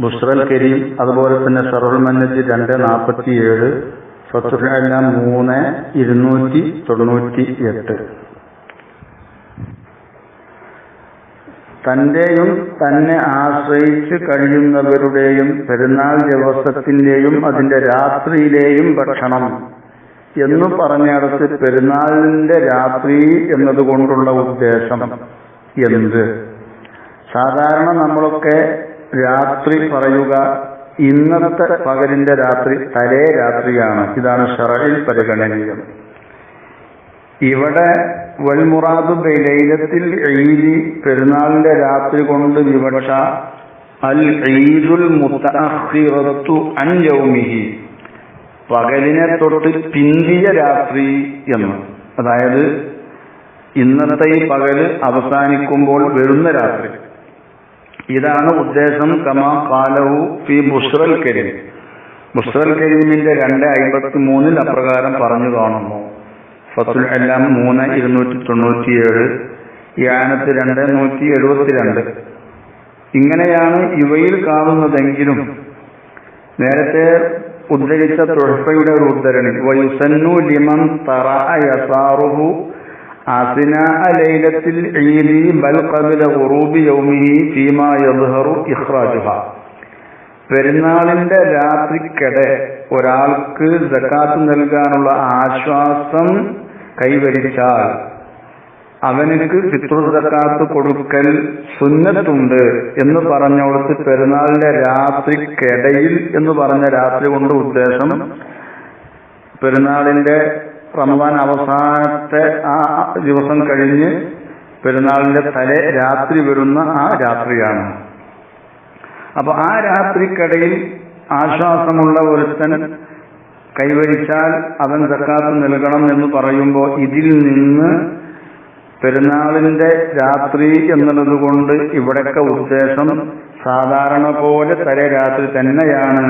ബുസ്റൽ കരീം, അതുപോലെ തന്നെ ഷറഹുൽ മന്നജ് 247, ഫത്ഹുൽ അലാം 3, 298. തന്റെയും തന്നെ ആശ്രയിച്ച് കഴിയുന്നവരുടെയും പെരുന്നാൾ ദിവസത്തിന്റെയും അതിന്റെ രാത്രിയിലെയും ഭക്ഷണം എന്ന് പറഞ്ഞിടത്ത് പെരുന്നാളിന്റെ രാത്രി എന്നതുകൊണ്ടുള്ള ഉദ്ദേശം എന്ത്? സാധാരണ നമ്മളൊക്കെ രാത്രി പറയുക ഇന്നത്തെ പകലിന്റെ രാത്രി തലേ രാത്രിയാണ്. ഇതാണ് ശറഇൽ പരിഗണനീയം. ഇവിടെ വൽമുറാദു ബിലൈലത്തിൽ ഈദി പെരുന്നാളിന്റെ രാത്രി കൊണ്ട് വിവക്ഷ അൽ ഈദുൽ മുതഅഖിറത്തു അൻ യൗമിഹി, പകലിനെ തൊട്ട് പിന്തിയ രാത്രി എന്ന്. അതായത് ഇന്നത്തെ ഈ പകല് അവസാനിക്കുമ്പോൾ വരുന്ന രാത്രി, ഇതാണ് ഉദ്ദേശം. കമാ ഖാലഹു ഫി ബുശ്റൽ കരീം, ബുശ്റൽ കരീമിന്റെ 253 അപ്രകാരം പറഞ്ഞു കാണുന്നു. ഫത്തുൽ അല്ലാം 3:297, യാനത്ത് 2:172. ഇങ്ങനെയാണ് ഇവയിൽ കാണുന്നതെങ്കിലും നേരത്തെ ഉദ്ധരിച്ച തുഹഫയുടെ ഒരു ഉദ്ധരണി വയുസന്നു ലിമൻ തറഅ യസാറുഹു അസ്നാഅ ലൈലത്തിൽ ഈദി ബൽ ഖബല ഖുറൂബി യൗമിഹി ഫീമാ യദ്ഹറു ഇഖ്റാജുഹാ, പെരുന്നാളിന്റെ രാത്രിക്കിടെ ഒരാൾക്ക് സകാത്ത് നൽകാനുള്ള ആശ്വാസം കൈവരിച്ചാൽ അവനക്ക് ഫിത്ർ സകാത്ത് കൊടുക്കൽ സുന്നത്തുണ്ട് എന്ന് പറഞ്ഞോടത്ത് പെരുന്നാളിന്റെ രാത്രിക്കിടയിൽ എന്ന് പറഞ്ഞ രാത്രി കൊണ്ട് ഉദ്ദേശം പെരുന്നാളിന്റെ റമദാൻ അവസാനത്തെ ആ ദിവസം കഴിഞ്ഞ് പെരുന്നാളിന്റെ തലേ രാത്രി വരുന്ന ആ രാത്രിയാണ്. അപ്പൊ ആ രാത്രിക്കിടയിൽ ആശ്വാസമുള്ള ഒരുത്തൻ കൈവരിച്ചാൽ അവൻ സക്കാത്ത് നൽകണം എന്ന് പറയുമ്പോൾ ഇതിൽ നിന്ന് പെരുന്നാളിന്റെ രാത്രി എന്നുള്ളത് കൊണ്ട് ഇവിടൊക്കെ ഉദ്ദേശം സാധാരണ പോലെ തലേ രാത്രി തന്നെയാണ്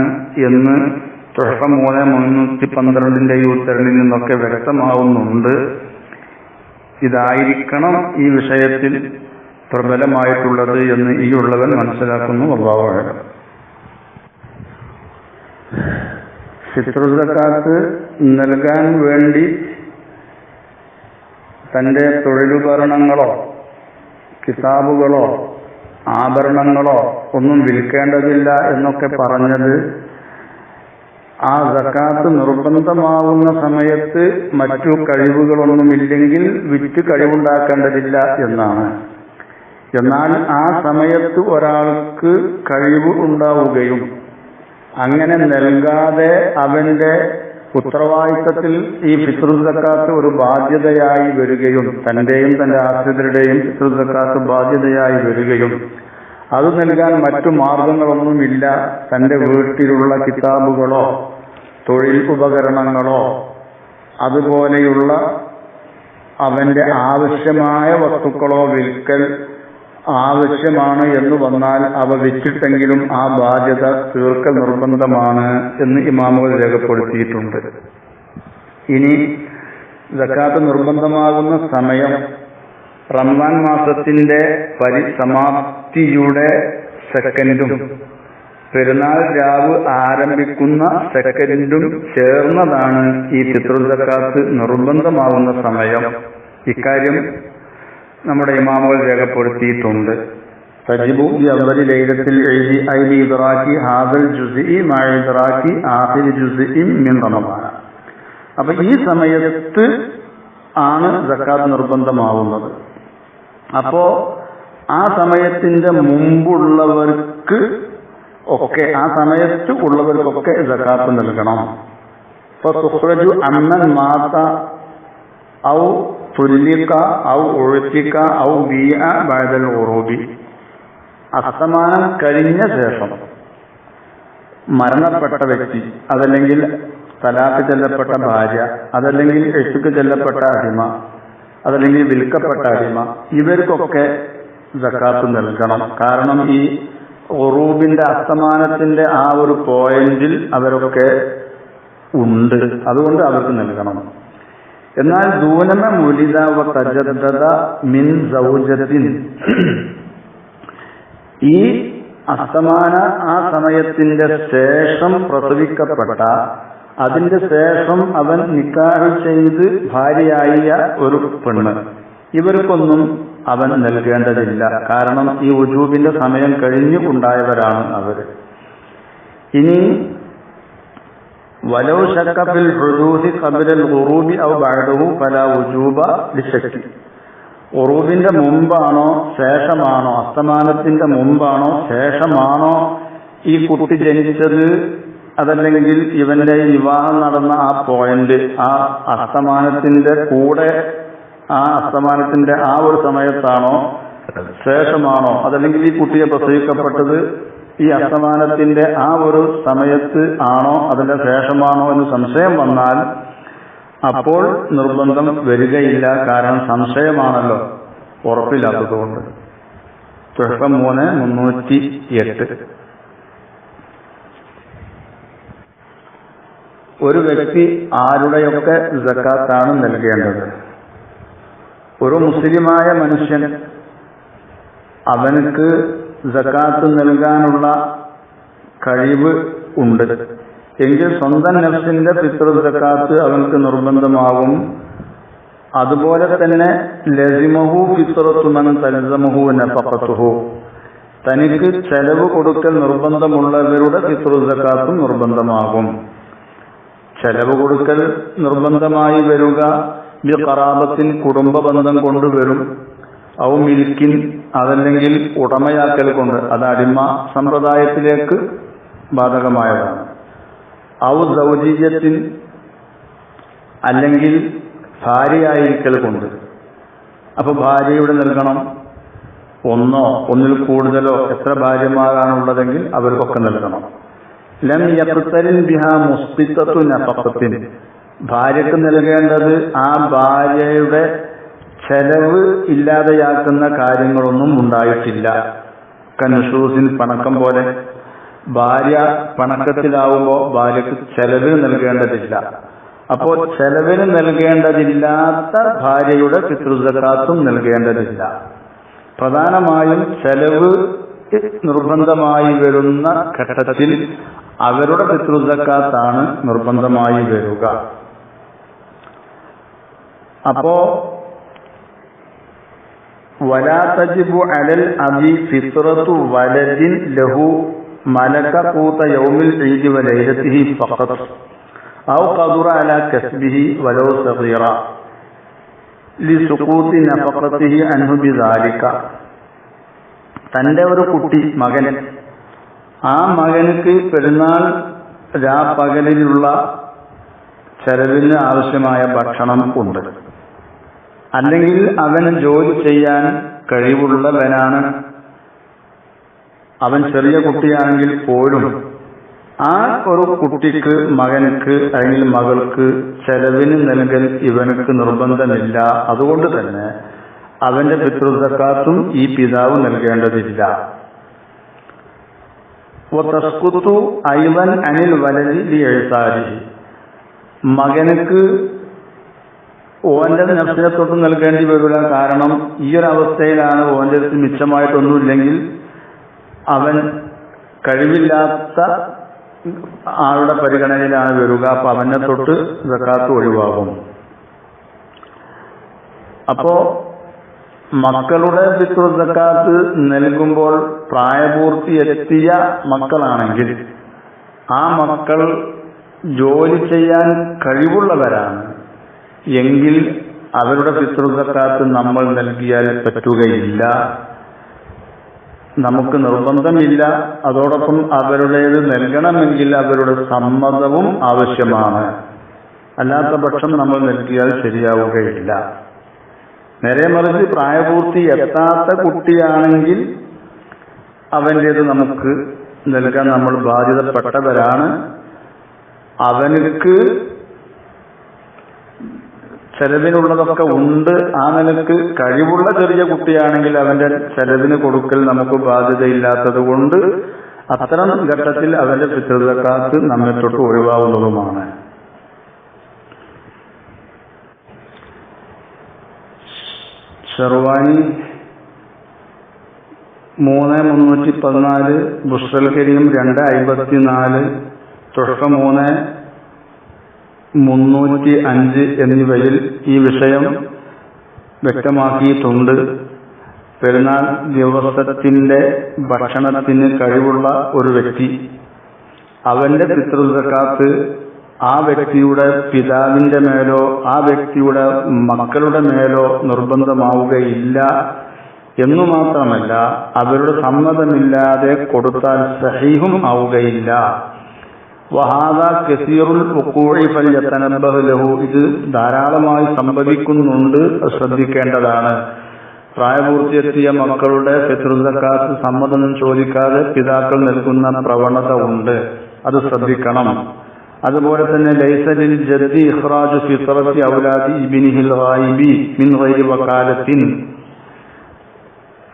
എന്ന് തുഹഫ 3:312 ഈ ഉത്തരണിൽ നിന്നൊക്കെ വ്യക്തമാവുന്നുണ്ട്. ഇതായിരിക്കണം ഈ വിഷയത്തിൽ പ്രബലമായിട്ടുള്ളത് എന്ന് ഈ ഉള്ളവൻ മനസ്സിലാക്കുന്നു. അല്ലാഹു അഅലം. ഫിത്ർ സക്കാത്ത് നൽകാൻ വേണ്ടി തന്റെ തൊഴിലുപകരണങ്ങളോ കിതാബുകളോ ആഭരണങ്ങളോ ഒന്നും വിൽക്കേണ്ടതില്ല എന്നൊക്കെ പറഞ്ഞത് ആ സക്കാത്ത് നിർബന്ധമാവുന്ന സമയത്ത് മറ്റു കഴിവുകളൊന്നുമില്ലെങ്കിൽ വിറ്റ് കഴിവുണ്ടാക്കേണ്ടതില്ല എന്നാണ്. എന്നാൽ ആ സമയത്ത് ഒരാൾക്ക് കഴിവ് ഉണ്ടാവുകയും അങ്ങനെ നൽകാതെ അവന്റെ ഉത്തരവാദിത്തത്തിൽ ഈ ഫിത്ർ സക്കാത്ത് ഒരു ബാധ്യതയായി വരികയും തന്റെയും തന്റെ ആശ്രിതരുടെയും ഫിത്ർ സക്കാത്ത് ബാധ്യതയായി വരികയും അത് നൽകാൻ മറ്റു മാർഗങ്ങളൊന്നുമില്ല, തന്റെ വീട്ടിലുള്ള കിതാബുകളോ തൊഴിൽ ഉപകരണങ്ങളോ അതുപോലെയുള്ള അവന്റെ ആവശ്യമായ വസ്തുക്കളോ വിൽക്കൽ ആവശ്യമാണ് എന്ന് വന്നാൽ അവ വിറ്റിട്ടെങ്കിലും ആ ബാധ്യത തീർക്കൽ നിർബന്ധമാണ് എന്ന് ഇമാമുകൾ രേഖപ്പെടുത്തിയിട്ടുണ്ട്. ഇനി സക്കാത്ത് നിർബന്ധമാകുന്ന സമയം റമദാൻ മാസത്തിന്റെ പരിസമാപ്തിയുടെ സെക്കൻഡും പെരുന്നാൾ രാവ് ആരംഭിക്കുന്ന സെക്കൻഡും ചേർന്നതാണ് ഈ ഫിത്ർ സക്കാത്ത് നിർബന്ധമാകുന്ന സമയം. ഇക്കാര്യം നമ്മുടെ ഇമാമുകൾ രേഖപ്പെടുത്തിയിട്ടുണ്ട്. തജിബു ബി അവ്വലി ലൈലത്തിൽ ഈദി ഐ ഇദ്റാക്കി ഹാദൽ ജുസ്ഇ മഅ ഇദ്റാക്കി ആഖിർ ജുസ്ഇ മിൻ റമദാൻ. അപ്പൊ ഈ സമയത്ത് ആണ് സക്കാത്ത് നിർബന്ധമാവുന്നത്. അപ്പോ ആ സമയത്തിന്റെ മുമ്പുള്ളവർക്ക് ഒക്കെ ആ സമയത്ത് ഉള്ളവർക്കൊക്കെ സക്കാത്ത് നൽകണം. ഇപ്പൊ തുഖ്റജു അമ്മൻ മാത ഔ തുല്ലിക ഔ ഉഴ്തിക ഔ ബിഅ ബഅദൽ ഉറൂബി, അസ്തമാനം കഴിഞ്ഞ ശേഷം മരണപ്പെട്ട വ്യക്തി, അതല്ലെങ്കിൽ തലാഖ് ചെല്ലപ്പെട്ട ഭാര്യ, അതല്ലെങ്കിൽ എഴുക്ക് ചെല്ലപ്പെട്ട അടിമ, അതല്ലെങ്കിൽ വിൽക്കപ്പെട്ട അടിമ, ഇവർക്കൊക്കെ സക്കാത്ത് നൽകണം. കാരണം ഈ ഉറൂബിന്റെ അസ്തമാനത്തിന്റെ ആ ഒരു പോയിന്റിൽ അവരൊക്കെ ഉണ്ട്, അതുകൊണ്ട് അവർക്ക് നൽകണം. എന്നാൽ ദൂനമ മുലിദ വ തജദ്ദദ മിൻ സൗജത്തിൻ, ഈ അസ്തമാന ആ സമയത്തിന്റെ ശേഷം പ്രസവിക്കപ്പെട്ട, അതിന്റെ ശേഷം അവൻ നിക്കാഹ് ചെയ്ത് ഭാര്യയായ ഒരു പെണ്ണ്, ഇവർക്കൊന്നും അവൻ നൽകേണ്ടതില്ല. കാരണം ഈ വുജൂബിന്റെ സമയം കഴിഞ്ഞു ഉണ്ടായവരാണ് അവർ. ഇനി വലൗ ശക്ക ഫിൽ ഹുദൂദി ഖബ്ലൽ ഖുറൂബി ഔ ബഅദഹു ഫലാ വുജൂബ ലിശക്കി. ഖുറൂബിന്റെ മുമ്പാണോ ശേഷമാണോ, അസ്തമാനത്തിന്റെ മുമ്പാണോ ശേഷമാണോ ഈ കുട്ടി ജനിച്ചത്, അതല്ലെങ്കിൽ ഇവന്റെ വിവാഹം നടന്ന ആ പോയിന്റ് ആ അസ്തമാനത്തിന്റെ കൂടെ, ആ അസ്തമാനത്തിന്റെ ആ ഒരു സമയത്താണോ ശേഷമാണോ, അതല്ലെങ്കിൽ ഈ കുട്ടിയെ പ്രസവിക്കപ്പെട്ടത് ഈ അസ്തമാനത്തിന്റെ ആ ഒരു സമയത്ത് ആണോ അതിന്റെ ശേഷമാണോ എന്ന് സംശയം വന്നാൽ അപ്പോൾ നിർബന്ധം വരികയില്ല. കാരണം സംശയമാണല്ലോ, ഉറപ്പില്ലാത്തതുകൊണ്ട്. തുഹഫ 3:308. ഒരു വ്യക്തി ആരുടെയൊക്കെ സക്കാത്താണ് നൽകേണ്ടത്? ഒരു മുസ്ലിമായ മനുഷ്യൻ അവനക്ക് സക്കാത്ത് നൽകാനുള്ള കഴിവ് ഉണ്ട് എങ്കിൽ സ്വന്തം നഫ്സിന്റെ ഫിത്ർ സക്കാത്ത് അവനക്ക് നിർബന്ധമാകും. അതുപോലെ തന്നെ ലസിമഹു ഫിത്രത്തു മൻ തൽസമഹു നഫഖതുഹു, തനിക്ക് ചെലവ് കൊടുക്കൽ നിർബന്ധമുള്ളവരുടെ ഫിത്ർ സക്കാത്തും നിർബന്ധമാകും. ചെലവ് കൊടുക്കൽ നിർബന്ധമായി വരിക ബിഖറാബത്തിൻ, കുടുംബ ബന്ധം കൊണ്ടുവരും. ഔ മിൽക്കിൻ, അതല്ലെങ്കിൽ ഉടമയാക്കൽ കൊണ്ട്, അത് അടിമ സമ്പ്രദായത്തിലേക്ക് ബാധകമായതാണ്. ഔ സൗജിയത്തിൻ, അല്ലെങ്കിൽ ഭാര്യയായിരിക്കൽ കൊണ്ട്. അപ്പൊ ഭാര്യയുടെ നൽകണം. ഒന്നോ ഒന്നിൽ കൂടുതലോ എത്ര ഭാര്യമാരാണുള്ളതെങ്കിൽ അവർക്കൊക്കെ നൽകണം. ലം യഖ്തരിൻ ബിഹാ മുസ്ബിത്തത്തു നഫഖത്തിൻ, ഭാര്യക്ക് നൽകേണ്ടത് ആ ഭാര്യയുടെ ചെലവ് ഇല്ലാതെയാക്കുന്ന കാര്യങ്ങളൊന്നും ഉണ്ടായിട്ടില്ല. കൻഷൂസിൻ, പണക്കം പോലെ. ഭാര്യ പണക്കത്തിലാവുമ്പോൾ ഭാര്യക്ക് ചെലവിന് നൽകേണ്ടതില്ല. അപ്പോൾ ചെലവിന് നൽകേണ്ടതില്ലാത്ത ഭാര്യയുടെ ഫിത്ർ സക്കാത്തും നൽകേണ്ടതില്ല. പ്രധാനമായും ചെലവ് നിർബന്ധമായി വരുന്ന ഘട്ടത്തിൽ അവരുടെ ഫിത്ർ സക്കാത്താണ് നിർബന്ധമായി വരിക. അപ്പോ വലാ തജിബു അലൽ അബി ഫിത്രത്തു വലദിൻ ലഹു മലക ഖൂത യൗമിൽ ഈദി വലൈലതിഹി ഫഖത് ഔ ഖദറ അലാ കസ്ബിഹി വലൗ സഗീറ ലിസുഖൂതി നഫഖതിഹി അൻഹു ബിദാലിക. തന്റെ ഒരു കുട്ടി, മകൻ, ആ മകനുക്ക് പെരുന്നാൾ രാപ്പകലിലുള്ള ചെലവിന് ആവശ്യമായ ഭക്ഷണം ഉണ്ട്, അല്ലെങ്കിൽ അവന് ജോലി ചെയ്യാൻ കഴിവുള്ളവനാണ്, അവൻ ചെറിയ കുട്ടിയാണെങ്കിൽ പോലും ആ ഒരു കുട്ടിക്ക്, മകനുക്ക് അല്ലെങ്കിൽ മകൾക്ക് ചെലവിന് നൽകൽ ഇവനക്ക് നിർബന്ധമില്ല. അതുകൊണ്ട് തന്നെ അവന്റെ ഫിത്ർ സക്കാത്തും ഈ പിതാവ് നൽകേണ്ടതില്ല. വതസ്ഖുതു അയ്വൻ അനിൽ വലദി ലിഇസാരിഹി, മകനുക്ക് ഓന്റെ നഫ്സിനെ തൊട്ട് നൽകേണ്ടി വരില്ല. കാരണം ഈ ഒരു അവസ്ഥയിലാണ് ഓന്റെ അടുത്ത് മിച്ചമായിട്ടൊന്നുമില്ലെങ്കിൽ അവൻ കഴിവില്ലാത്ത ആളുടെ പരിഗണനയിലാണ് വരിക. അപ്പൊ അവനെ തൊട്ട് സക്കാത്ത് ഒഴിവാകും. അപ്പോ മക്കളുടെ ഫിത്ർ സക്കാത്ത് നൽകുമ്പോൾ പ്രായപൂർത്തി എത്തിയ മക്കളാണെങ്കിൽ ആ മക്കൾ ജോലി ചെയ്യാൻ കഴിവുള്ളവരാണ് എങ്കിൽ അവരുടെ ഫിത്ർ സക്കാത്ത് നമ്മൾ നൽകിയാൽ പറ്റുകയില്ല, നമുക്ക് നിർബന്ധമില്ല. അതോടൊപ്പം അവരുടേത് നൽകണമെങ്കിൽ അവരുടെ സമ്മതവും ആവശ്യമാണ്. അല്ലാത്ത പക്ഷം നമ്മൾ നൽകിയാൽ ശരിയാവുകയില്ല. നേരെ മറിച്ച് പ്രായപൂർത്തി എത്താത്ത കുട്ടിയാണെങ്കിൽ അവൻ്റേത് നമുക്ക് നൽകാൻ നമ്മൾ ബാധ്യതപ്പെട്ടവരാണ്. അവനക്ക് ചെലവിനുള്ളതൊക്കെ ഉണ്ട്. ആ നിലക്ക് കഴിവുള്ള ചെറിയ കുട്ടിയാണെങ്കിൽ അവന്റെ ചെലവിന് കൊടുക്കൽ നമുക്ക് ബാധ്യതയില്ലാത്തത് കൊണ്ട് അത്തരം ഘട്ടത്തിൽ അവന്റെ ഫിത്ർ സക്കാത്ത് നമ്മെ തൊട്ട് ഒഴിവാകുന്നതുമാണ്. ഷർവാനി 3:314, ബുഷ്റൽ കരീം 2:54, തുഹഫ 3:305 എന്നിവയിൽ ഈ വിഷയം വ്യക്തമാക്കിയിട്ടുണ്ട്. പെരുന്നാൾ ദിവസത്തിന്റെ ഭക്ഷണത്തിന് കഴിവുള്ള ഒരു വ്യക്തി, അവന്റെ ഫിത്ർ സക്കാത്ത് ആ വ്യക്തിയുടെ പിതാവിന്റെ മേലോ ആ വ്യക്തിയുടെ മക്കളുടെ മേലോ നിർബന്ധമാവുകയില്ല എന്നു മാത്രമല്ല, അവരുടെ സമ്മതമില്ലാതെ കൊടുത്താൽ സഹീഹും ആവുകയില്ല. വഹാദ കസീറുൽ വുഖൂഇ ഫൽയതനബ്ബഹ് ലഹു, ഇത് ധാരാളമായി സംഭവിക്കുന്നുണ്ട്, ശ്രദ്ധിക്കേണ്ടതാണ്. പ്രായപൂർത്തിയെത്തിയ മക്കളുടെ ഫിത്ർ സക്കാത്ത് സമ്മതം ചോദിക്കാതെ പിതാക്കൾ നൽകുന്ന പ്രവണത ഉണ്ട്, അത് ശ്രദ്ധിക്കണം. അതുപോലെ തന്നെ ലൈസ ലിൽ ജദ്ദി ഇഖ്റാജു ഫിത്രത്തി ഔലാദി ഇബ്നിഹിൽ ഗായിബി മിൻ ഗൈരി വകാലത്തിൻ,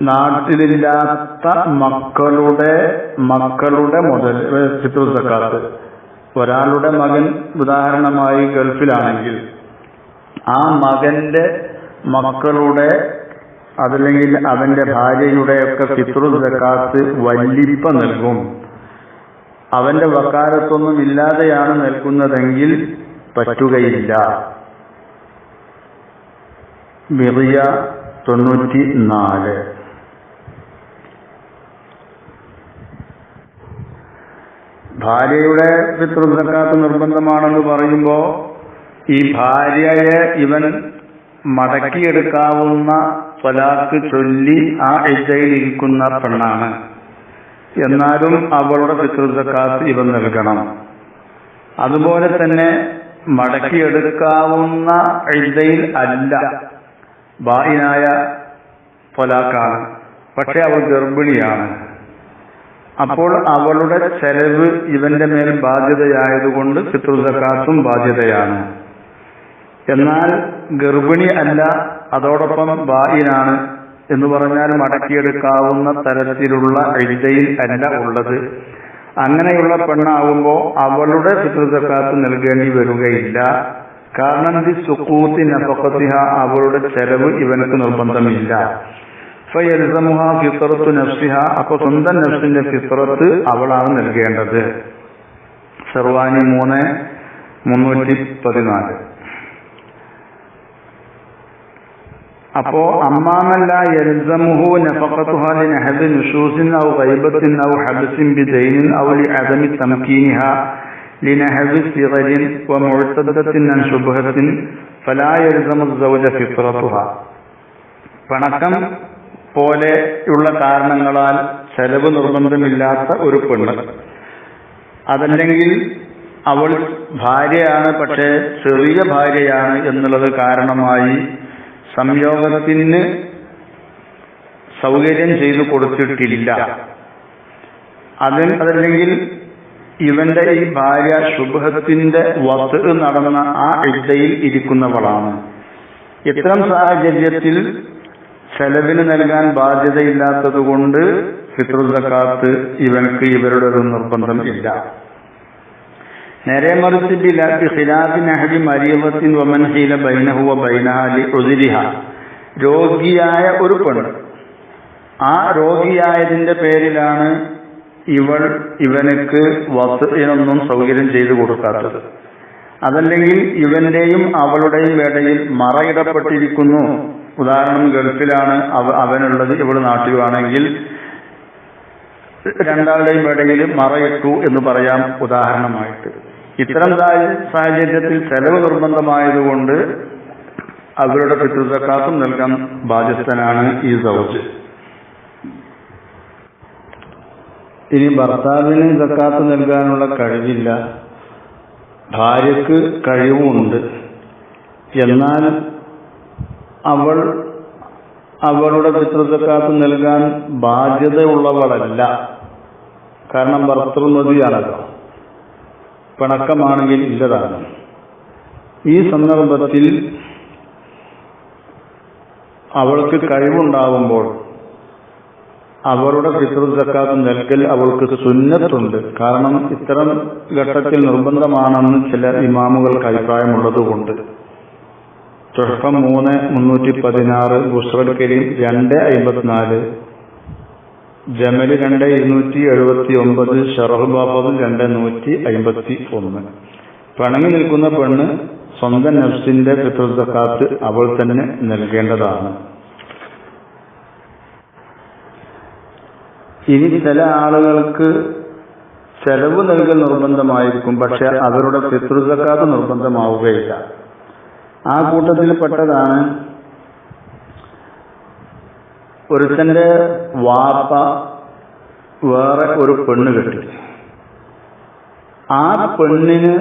നാട്ടിലില്ലാത്ത മക്കളുടെ മുതൽ ഫിത്ർ സക്കാത്ത്, ഒരാളുടെ മകൻ ഉദാഹരണമായി ഗൾഫിലാണെങ്കിൽ ആ മകന്റെ മക്കളുടെ അതല്ലെങ്കിൽ അവന്റെ ഭാര്യയുടെയൊക്കെ ഫിത്ർ സക്കാത്ത് വല്ലിപ്പ നൽകും. അവന്റെ വക്കാലത്തൊന്നും ഇല്ലാതെയാണ് നൽകുന്നതെങ്കിൽ പറ്റുകയില്ല. മിറിയ 94. ഭാര്യയുടെ ഫിത്ർ സക്കാത്ത് നിർബന്ധമാണെന്ന് പറയുമ്പോൾ ഈ ഭാര്യയെ ഇവൻ മടക്കിയെടുക്കാവുന്ന ത്വലാഖ് ചൊല്ലി ആ ഇദ്ദയിൽ ഇരിക്കുന്ന പെണ്ണാണ്. എന്നാലും അവളുടെ ഫിത്ർ സക്കാത്ത് ഇവൻ നൽകണം. അതുപോലെ തന്നെ മടക്കിയെടുക്കാവുന്ന ഇദ്ദയിൽ അല്ല, ബായിനായ ത്വലാഖാണ്, പക്ഷെ അവൾ ഗർഭിണിയാണ്. അപ്പോൾ അവളുടെ ചെലവ് ഇവന്റെ മേൽ ബാധ്യതയായതുകൊണ്ട് ഫിത്ർ സക്കാത്തും ബാധ്യതയാണ്. എന്നാൽ ഗർഭിണി അല്ല, അതോടൊപ്പം ബായിനാണ് എന്ന് പറഞ്ഞാൽ മടക്കിയെടുക്കാവുന്ന തരത്തിലുള്ള ഇദ്ദയിൽ അല്ല ഉള്ളത്. അങ്ങനെയുള്ള പെണ്ണാവുമ്പോൾ അവളുടെ ഫിത്ർ സക്കാത്ത് നൽകേണ്ടി വരികയില്ല. കാരണം സുഖൂത്തി നഫഖത്തിഹ, അവളുടെ ചെലവ് ഇവനക്ക് നിർബന്ധമില്ല. ഫയൽസമുഹ ഫിത്രത്തു നഫ്സിഹ, അപ്പൊ സ്വന്തം നഫ്സിന്റെ ഫിത്രത്ത് അവളാണ് നൽകേണ്ടത്. സർവാനി 3:314. അപ്പോ അമ്മാമല്ല യൽസമുഹു നഫഖത്തുഹാ ലിനഹദി നുശൂസിൻ ഔ ഗൈബത്തിൻ ഔ ഹബ്സിൻ ബിദൈനിൻ ഔ ലിഅദമി തംകീനിഹാ ലിനഹദി സിഗരിൻ വമുഅ്തദത്തിൻ അൻ ശുബ്ഹത്തിൻ ഫലാ യൽസമു സൗജ ഫിത്രത്തുഹാ. പണക്കം പോലെയുള്ള കാരണങ്ങളാൽ ചെലവ് നിർബന്ധമില്ലാത്ത ഒരു പെണ്ണ്, അതല്ലെങ്കിൽ അവൾ ഭാര്യയാണ് പക്ഷേ ചെറിയ ഭാര്യയാണ് എന്നുള്ളത് കാരണമായി സംയോഗത്തിന് സൗകര്യം ചെയ്തു കൊടുത്തിട്ടില്ല. അതല്ലെങ്കിൽ ഇവന്റെ ഈ ഭാര്യ ശുബ്ഹത്തിന്റെ വത്ത് നടന്ന ആ ഇദ്ദയിൽ ഇരിക്കുന്നവളാണ്. ഇത്തരം സാഹചര്യത്തിൽ ചെലവിന് നൽകാൻ ബാധ്യതയില്ലാത്തതുകൊണ്ട് ഫിത്ർ സക്കാത്ത് ഇവരുടെ ഒരു നിർബന്ധം ഇല്ല. നേരെ മറിച്ച് ബിഖിലാഫി നഹ്വി മരീദത്തിൻ വമൻ ഹീല ബൈനഹു വബൈനഹാ ലിഉദ്രിഹ, രോഗിയായ ഒരു പെണ്ണ്, ആ രോഗിയായതിന്റെ പേരിലാണ് ഇവനക്ക് വസ്തുവിനൊന്നും സൗകര്യം ചെയ്തു കൊടുക്കാത്തത്. അതല്ലെങ്കിൽ ഇവന്റെയും അവളുടെയും ഇടയിൽ മറയിടപ്പെട്ടിരിക്കുന്നു. ഉദാഹരണം, ഗൾഫിലാണ് അവനുള്ളത്, ഇവള് നാട്ടിലുമാണെങ്കിൽ രണ്ടാളുടെയും ഇടയിൽ മറയിട്ടു എന്ന് പറയാം ഉദാഹരണമായിട്ട്. ഇത്തരം സാഹചര്യത്തിൽ ചെലവ് നിർബന്ധമായതുകൊണ്ട് അവരുടെ ഫിത്ർ സക്കാത്തും നൽകാൻ ബാധ്യസ്ഥനാണ് ഈ സൗജ്. ഇനി ഭർത്താവിന് സക്കാത്ത് നൽകാനുള്ള കഴിവില്ല, ഭാര്യക്ക് കഴിവുമുണ്ട്, എന്നാൽ അവളുടെ ഫിത്ർ സക്കാത്ത് നൽകാൻ ബാധ്യതയുള്ളവളല്ല. കാരണം ഭർത്തൃനദിയാണല്ലോ, പിണക്കമാണെങ്കിൽ ഇല്ലതാണ്. ഈ സന്ദർഭത്തിൽ അവൾക്ക് കഴിവുണ്ടാവുമ്പോൾ അവളുടെ ഫിത്ർ സക്കാത്ത് നൽകൽ അവൾക്ക് സുന്നത്തുണ്ട്. കാരണം ഇത്തരം ഘട്ടത്തിൽ നിർബന്ധമാണെന്ന് ചില ഇമാമുകൾക്ക് അഭിപ്രായമുള്ളതുകൊണ്ട്. തുഹ്ഫ 3:316, ബുശ്റൽ കരീം 2:54, ജമൽ 2:279, ഷറഹ് ബാബദ് 2:151. പിണങ്ങി നിൽക്കുന്ന പെണ്ണ് സ്വന്തം നഫ്സിന്റെ ഫിത്ർ സക്കാത്ത് അവൾ തന്നെ നൽകേണ്ടതാണ്. ഇനി ചില ആളുകൾക്ക് ചെലവ് നൽകൽ നിർബന്ധമായിരിക്കും, പക്ഷെ അവരുടെ ഫിത്ർ സക്കാത്ത് നിർബന്ധമാവുകയില്ല. ആ കൂട്ടത്തിൽപ്പെട്ടതാണ് ഒരുത്തന്റെ വാപ്പ വേറെ ഒരു പെണ്ണ് കെട്ടി. ആ പെണ്ണിന്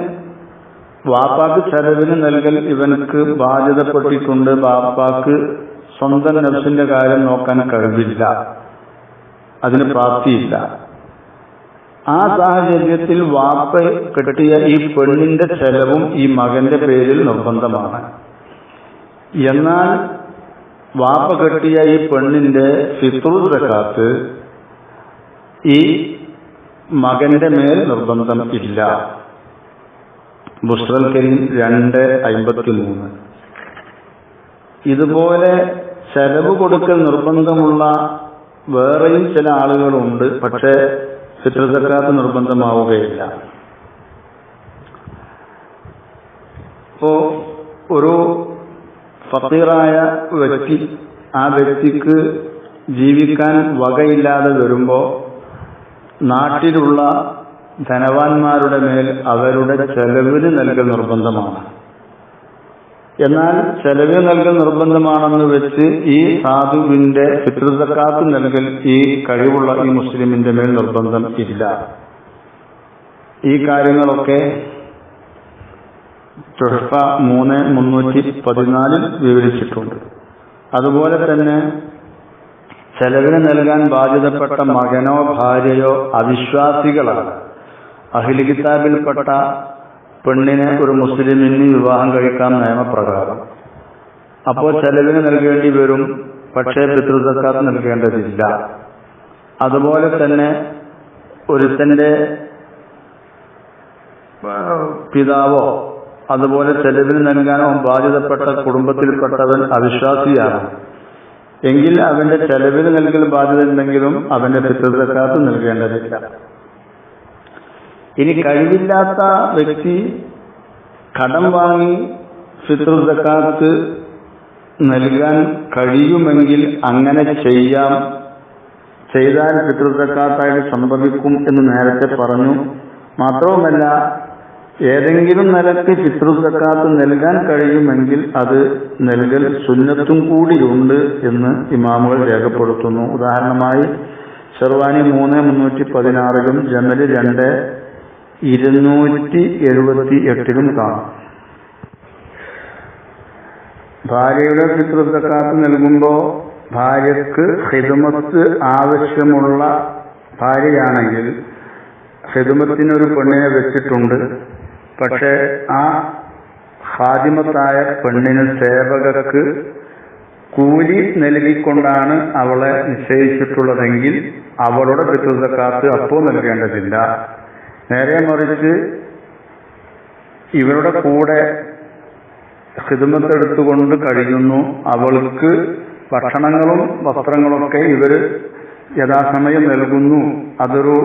വാപ്പാക്ക് ചെലവിന് നൽകൽ ഇവനക്ക് ബാധ്യതപ്പെട്ടിട്ടുണ്ട്. വാപ്പാക്ക് സ്വന്തം നഫ്സിന്റെ കാര്യം നോക്കാൻ കഴിവില്ല, അതിന് പ്രാപ്തിയില്ല. ആ സാഹചര്യത്തിൽ വാപ്പ കെട്ടിയ ഈ പെണ്ണിന്റെ ചെലവും ഈ മകന്റെ പേരിൽ നിർബന്ധമാണ്. എന്നാൽ വാപ്പ കെട്ടിയ ഈ പെണ്ണിന്റെ ഫിത്ർ സക്കാത്ത് ഈ മകന്റെ മേൽ നിർബന്ധം ഇല്ല. ബുശ്റൽ കരീം 2:53. ഇതുപോലെ ചെലവ് കൊടുക്കൽ നിർബന്ധമുള്ള വേറെയും ചില ആളുകളുണ്ട്, പക്ഷേ ഫിത്ർ സക്കാത്ത് നിർബന്ധമാവുകയില്ല. ഇപ്പോ ഒരു ഫഖീറായ വ്യക്തി, ആ വ്യക്തിക്ക് ജീവിക്കാൻ വകയില്ലാതെ വരുമ്പോ നാട്ടിലുള്ള ധനവാന്മാരുടെ മേൽ അവരുടെ ചെലവിന് നൽകൽ നിർബന്ധമാണ്. എന്നാൽ ചെലവിന് നൽകൽ നിർബന്ധമാണെന്ന് വെച്ച് ഈ സാധുവിന്റെ ഫിത്ർ സക്കാത്ത് നൽകൽ ഈ കഴിവുള്ള ഈ മുസ്ലിമിന്റെ മേൽ നിർബന്ധം ഇല്ല. ഈ കാര്യങ്ങളൊക്കെ തുഹ്ഫ 3:314 വിവരിച്ചിട്ടുണ്ട്. അതുപോലെ തന്നെ ചെലവിന് നൽകാൻ ബാധ്യതപ്പെട്ട മകനോ ഭാര്യയോ അവിശ്വാസികളാണ്. അഹ്ലു കിതാബിൽപ്പെട്ട പെണ്ണിനെ ഒരു മുസ്ലിമിന് വിവാഹം കഴിക്കാം നിയമപ്രകാരം. അപ്പോൾ ചെലവിന് നൽകേണ്ടി വരും, പക്ഷേ ഫിത്ർ സക്കാത്ത് നൽകേണ്ടതില്ല. അതുപോലെ തന്നെ ഒരുത്തന്റെ പിതാവോ അതുപോലെ ചെലവിന് നൽകാനോ ബാധ്യതപ്പെട്ട കുടുംബത്തിൽപ്പെട്ടവൻ അവിശ്വാസിയാണ് എങ്കിൽ അവന്റെ ചെലവിന് നൽകൽ ബാധ്യത ഉണ്ടെങ്കിലും അവന്റെ ഫിത്ർ സക്കാത്ത് നൽകേണ്ടതില്ല. ഇനി കഴിവില്ലാത്ത വ്യക്തി കടം വാങ്ങി ഫിത്ർ സക്കാത്ത് നൽകാൻ കഴിയുമെങ്കിൽ അങ്ങനെ ചെയ്യാം. ചെയ്താൽ ഫിത്ർ സക്കാത്തായിട്ട് സംഭവിക്കും എന്ന് നേരത്തെ പറഞ്ഞു. മാത്രവുമല്ല, ഏതെങ്കിലും നിലയ്ക്ക് ഫിത്ർ സക്കാത്ത് നൽകാൻ കഴിയുമെങ്കിൽ അത് നൽകൽ സുന്നത്തും കൂടിയുണ്ട് എന്ന് ഇമാമുകൾ രേഖപ്പെടുത്തുന്നു. ഉദാഹരണമായി ഷർവാനി 3:316 ജമല് 2:278 കാണാം. ഭാര്യയുടെ ഫിത്ർ സക്കാത്ത് നൽകുമ്പോൾ ഭാര്യക്ക് ഖിദ്മത്ത് ആവശ്യമുള്ള ഭാര്യയാണെങ്കിൽ ഖിദ്മത്തിനൊരു പെണ്ണിനെ വെച്ചിട്ടുണ്ട്. പക്ഷെ ആ ഖാദിമത്തായ പെണ്ണിന് സേവകർക്ക് കൂലി നൽകിക്കൊണ്ടാണ് അവളെ നിശ്ചയിച്ചിട്ടുള്ളതെങ്കിൽ അവളുടെ ഫിത്ർ സക്കാത്ത് അപ്പോൾ നൽകേണ്ടതില്ല. നേരെ മറിച്ച് ഇവരുടെ കൂടെ ഖിദ്മത്ത് എടുത്തുകൊണ്ട് കഴിയുന്നു, അവൾക്ക് ഭക്ഷണങ്ങളും വസ്ത്രങ്ങളൊക്കെ ഇവര് യഥാസമയം നൽകുന്നു, അതൊരു